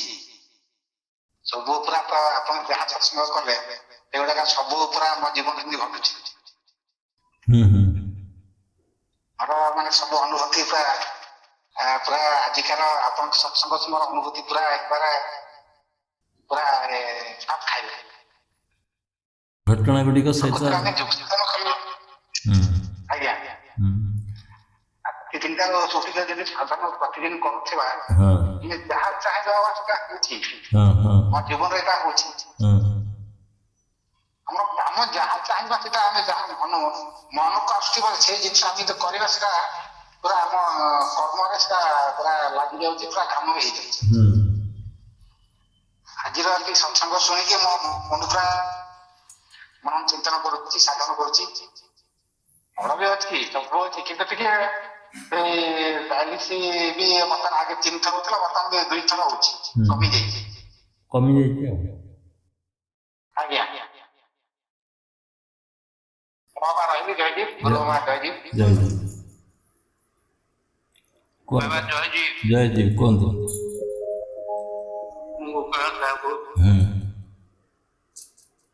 ସବୁ ପୁରା ଆପଣ ଯାହା ସତ୍ସଙ୍ଗ କଲେ ଏଗୁଡାକ ସବୁ ପୁରା ମୋ ଜୀବନରେ ଯେମିତି ଘଟୁଛି। ମୋର ମାନେ ସବୁ ଅନୁଭୂତି ପୁରା ପୁରା ଆଜିକାର ଆପଣଙ୍କ ସତ୍ସଙ୍ଗ ମୋର ଅନୁଭୂତି ପୁରା ଏକବାର ପୁରା ଖାପ ଖାଇଲା। ଘଟଣା ଗୁଡ଼ିକ ସହିତ ଆମେ ଯୋଗଦାନ କଲୁ। ଆଜ୍ଞା। ତିନିଟା ସୁବିଧା ଯଦି ସାଧନ ପ୍ରତିଦିନ କରୁଥିବା, ଯାହା ଚାହିଁବା ସେଟା ହଉଛି। ମୋ ଜୀବନରେ ଏଇଟା ହଉଛି। ଆମର କାମ ଯାହା ଚାହିଁବା ସେଟା ଆମେ ଯାହା ମନକୁ ଆସୁଥିବ ସେଇ ଜିନିଷ ଆମେ ଯଦି କରିବା, ସେଟା ପୁରା ଆମ କର୍ମରେ ସେଟା ପୁରା ଲାଗି ଯାଉଛି, ପୁରା କାମ ବି ହେଇଯାଉଛି। ଆଜିର ଏଠି ସତ୍ସଙ୍ଗ ଶୁଣିକି ମୋ ମନ ପୁରା ମନ ଚିନ୍ତନ କରୁଛି, ସାଧନ କରୁଛି। ଭଲ ବି ଅଛି, ସବୁ ଅଛି, କିନ୍ତୁ ଟିକେ ଡାଇଲିସିସ୍ ବି ବର୍ତ୍ତମାନ ଆଗେ 3 ଥର ହଉଥିଲା, ବର୍ତ୍ତମାନ 2 ଥର ହଉଛି, କମି ଯାଇଛି। ଆଉ ଆଜ୍ଞା। ଜୟଜୀ ଜୟଜୀ ଗୁରୁମା ଜୟଜୀ ଜୟ ଜୟ କୁହନ୍ତୁ ବାବା ଜୟଜୀ ଜୟ ଜୟ କୁହନ୍ତୁ। ମୁଁ ଗୋପାଳ ସାହୁ ହୁଁ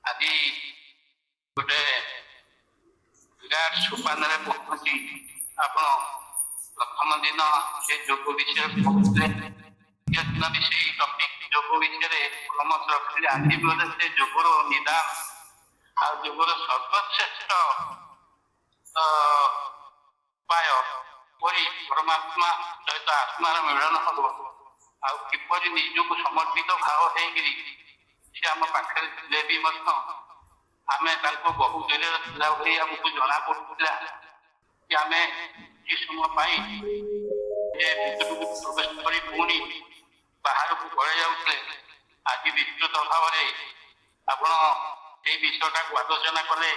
ଆଜି ଗୋଟେ ବିରାଟ ସୋପାନରେ ପହଞ୍ଚି ଆପଣ ପ୍ରଥମ ଦିନ ସେ ଯୋଗ ବିଷୟରେ କହୁଥିଲେ, ଦ୍ୱିତୀୟ ଦିନ ବି ସେଇ ଟପିକ ଯୋଗ ବିଷୟରେ କ୍ରମଶ ରଖିଲେ। ଆଜି ବୋଧେ ସେ ଯୋଗର ନିଦାନ ଆଉ ଯୋଗର ସର୍ବଶ୍ରେଷ୍ଠ ଉପାୟ ପରି ପରମାତ୍ମା ସହିତ ଆତ୍ମାର ମିଳନ ହବ, ଆଉ କିପରି ନିଜକୁ ସମର୍ପିତ ଭାବ ହେଇକିରି ସେ ଆମ ପାଖରେ ଥିଲେ ବି ମଧ୍ୟ ଆମେ ତାଙ୍କୁ ବହୁ ଦୂରରେ ଥିଲା ଭଳି ଆମକୁ ଜଣା ପଡୁଥିଲା କି ଆମେ କିଛି ସମୟ ପାଇଁ ଏ ଭିତରକୁ ପ୍ରବେଶ କରି ପୁଣି ବାହାରକୁ ପଳେଇ ଯାଉଥିଲେ। ଆଜି ବିସ୍ତୃତ ଭାବରେ ଆପଣ ସେଇ ବିଷୟଟାକୁ ଆଲୋଚନା କଲେ,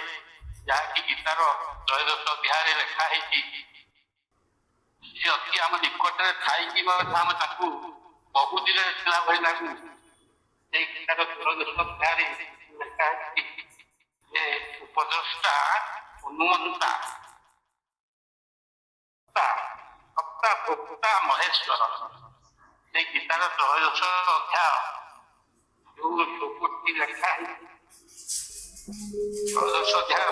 ଯାହାକି ଗୀତାର ତ୍ରୟୋଦଶ ଅଧ୍ୟାୟରେ ଲେଖା ହେଇଛି। ସେ ଅତି ଆମ ନିକଟରେ ଥାଇକି ମଧ୍ୟ ଆମେ ତାକୁ ବହୁ ଦୂରରେ ଥିଲା ଭଳି ଲାଗୁ। ସେଇ ଗୀତାର ତ୍ରୟୋଦଶ ଅଧ୍ୟାୟରେ ଲେଖା ହେଇଛି ଯେ ଉପଦ୍ରଷ୍ଟା ହନୁମନ୍ତା ସତ୍ତା ଭୋକ୍ତା ମହେଶ୍ୱର। ସେଇ ଗୀତାର ତ୍ରୟୋଦଶ ଅଧ୍ୟାୟ ଯୋଉ ଶ୍ଲୋକଟି ଲେଖା ହେଇଛି, ତ୍ରୟୋଦଶ ଅଧ୍ୟାୟ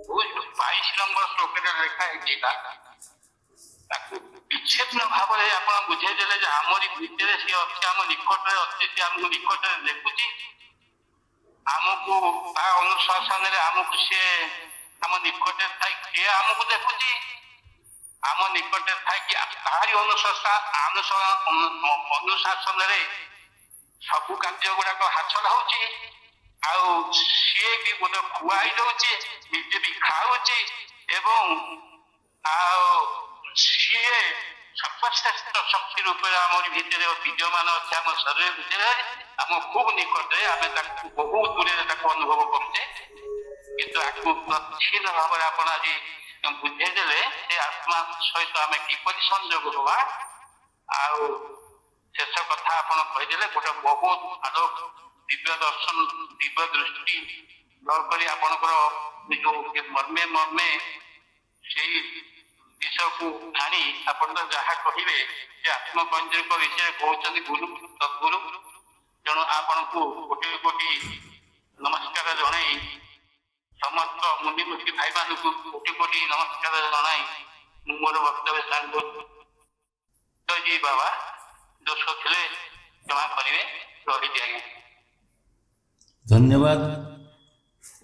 22 ନମ୍ବର ଶ୍ଲୋକରେ ଲେଖା ହେଇଛି। ତାକୁ ବିଚ୍ଛିନ୍ନ ଭାବରେ ଆପଣ ବୁଝେଇଦେଲେ ଯେ ଆମରି ଭିତରେ ସିଏ ଅଛି, ଆମ ନିକଟରେ ଅଛି, ସିଏ ଆମକୁ ନିକଟରେ ଦେଖୁଛି, ଆମକୁ ତା ଅନୁଶାସନରେ ଆମକୁ ସିଏ ଆମ ନିକଟରେ ଥାଇ ସିଏ ଆମକୁ ଦେଖୁଛି, ଆମ ନିକଟରେ ଥାଇକି ତାହାରି ଅନୁଶାସନରେ ସବୁ କାର୍ଯ୍ୟ ଗୁଡାକ ହାସଲ ହଉଛି। ଆଉ ସିଏ ବି ଗୋଟେ ଖୁଆଇ ଦଉଛି, ନିଜେ ବି ଖାଉଛି, ଏବଂ ଆଉ ସିଏ ସର୍ବଶ୍ରେଷ୍ଠ ଶକ୍ତି ରୂପରେ ଆମରି ଭିତରେ ବିଦ୍ୟମାନ ଅଛି, ଆମ ଶରୀର ଭିତରେ, ଆମ ଖୁବ ନିକଟରେ। ଆମେ ତାକୁ ବହୁ ଦୂରରେ ତାକୁ ଅନୁଭବ କରୁଛେ, କିନ୍ତୁ ଆକୁ ପ୍ରଚ୍ଛନ୍ନ ଭାବରେ ଆପଣ ଆଜି ବୁଝେଇଦେଲେ ସେ ଆତ୍ମା ସହିତ ଆମେ କିପରି ସଂଯୋଗ ହବା। ଆଉ ଶେଷ କଥା ଆପଣ କହିଦେଲେ, ଗୋଟେ ବହୁତ ଆଲୋକ ଦିବ୍ୟ ଦର୍ଶନ ଦିବ୍ୟ ଦୃଷ୍ଟି କରି ଆପଣଙ୍କର ଯୋଉ ମର୍ମେ ମର୍ମେ ସେଇ ବିଷୟକୁ ଆଣି ଆପଣ ତ ଯାହା କହିବେ ସେ ଆତ୍ମକୈନ୍ଦ୍ରିକ ବିଷୟରେ କହୁଛନ୍ତି ଗୁରୁ ସଦ୍ଗୁରୁ। ତେଣୁ ଆପଣଙ୍କୁ କୋଟି କୋଟି ନମସ୍କାର ଜଣାଇ, ସମସ୍ତ ମୁନିମୁଖୀ ଭାଇମାନଙ୍କୁ କୋଟି କୋଟି ନମସ୍କାର ଜଣାଇ ମୁଁ ମୋର ବକ୍ତବ୍ୟ ସାଙ୍ଗ ଜୟଜୀ ବାବା ଦୋଷ ଥିଲେ କ୍ଷମା କରିବେ। ରହିଛି ଆଜ୍ଞା। ଧନ୍ୟବାଦ।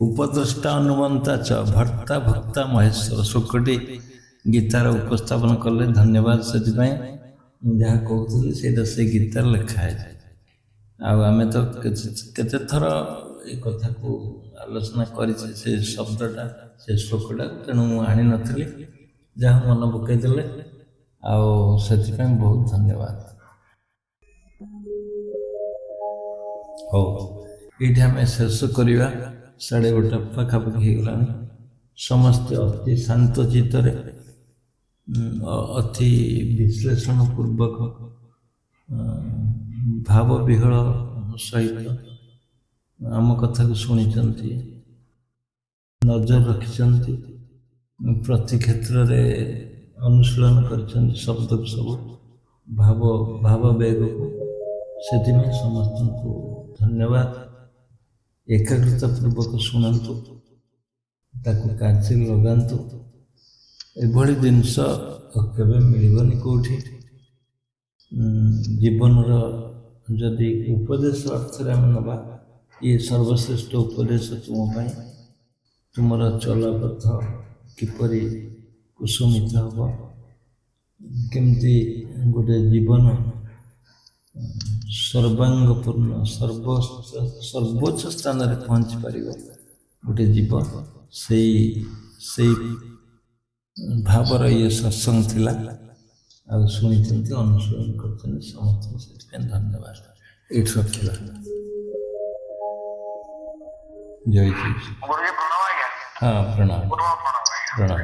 ଉପଦ୍ରଷ୍ଟା ଅନୁମନ୍ତା ଚ ଭର୍ତ୍ତା ଭକ୍ତା ମହେଶ୍ୱର ଶ୍ଲୋକଟି ଗୀତାର ଉପସ୍ଥାପନ କଲେ। ଧନ୍ୟବାଦ। ସେଥିପାଇଁ ମୁଁ ଯାହା କହୁଥିଲି ସେଇଟା ସେ ଗୀତାରେ ଲେଖା ହେଇଛି। ଆଉ ଆମେ ତ କେତେ ଥର ଏ କଥାକୁ ଆଲୋଚନା କରିଛେ, ସେ ଶବ୍ଦଟା, ସେ ଶ୍ଲୋକଟାକୁ। ତେଣୁ ମୁଁ ଆଣିନଥିଲି, ଯାହା ମନେ ପକାଇଦେଲେ, ଆଉ ସେଥିପାଇଁ ବହୁତ ଧନ୍ୟବାଦ। ହଉ, ଏଇଠି ଆମେ ଶେଷ କରିବା। 1:30 ପାଖାପାଖି ହେଇଗଲାଣି। ସମସ୍ତେ ଅତି ଶାନ୍ତ ଚିତ୍ତରେ, ଅତି ବିଶ୍ଳେଷଣ ପୂର୍ବକ, ଭାବ ବିହଳ ସହିତ ଆମ କଥାକୁ ଶୁଣିଛନ୍ତି, ନଜର ରଖିଛନ୍ତି, ପ୍ରତି କ୍ଷେତ୍ରରେ ଅନୁଶୀଳନ କରିଛନ୍ତି ଶବ୍ଦକୁ ସବୁ, ଭାବ ବେଗକୁ। ସେଥିପାଇଁ ସମସ୍ତଙ୍କୁ ଧନ୍ୟବାଦ। ଏକାଗ୍ରତା ପୂର୍ବକ ଶୁଣନ୍ତୁ, ତାକୁ କାର୍ଯ୍ୟରେ ଲଗାନ୍ତୁ। ଏଭଳି ଜିନିଷ କେବେ ମିଳିବନି କେଉଁଠି। ଜୀବନର ଯଦି ଉପଦେଶ ଅର୍ଥରେ ଆମେ ନେବା, ଇଏ ସର୍ବଶ୍ରେଷ୍ଠ ଉପଦେଶ ତୁମ ପାଇଁ। ତୁମର ଚଲାପଥ କିପରି କୁସୁମିତ ହେବ, କେମିତି ଗୋଟେ ଜୀବନ ସର୍ବାଙ୍ଗପୂର୍ଣ୍ଣ ସର୍ବୋଚ୍ଚ ସ୍ଥାନରେ ପହଞ୍ଚି ପାରିବ ଗୋଟେ ଜୀବନ, ସେଇ ଭାବର ଇଏ ସତ୍ସଙ୍ଗ ଥିଲା। ଆଉ ଶୁଣିଛନ୍ତି, ଅନୁସରଣ କରୁଛନ୍ତି ସମସ୍ତଙ୍କୁ, ସେଥିପାଇଁ ଧନ୍ୟବାଦ। ଏଇଠି ରଖିବା। ଜୟ ଜୟ। ପ୍ରଣବ ଆଜ୍ଞା। ହଁ, ପ୍ରଣାମ ପ୍ରଣବ ଆଜ୍ଞା। ପ୍ରଣାମ।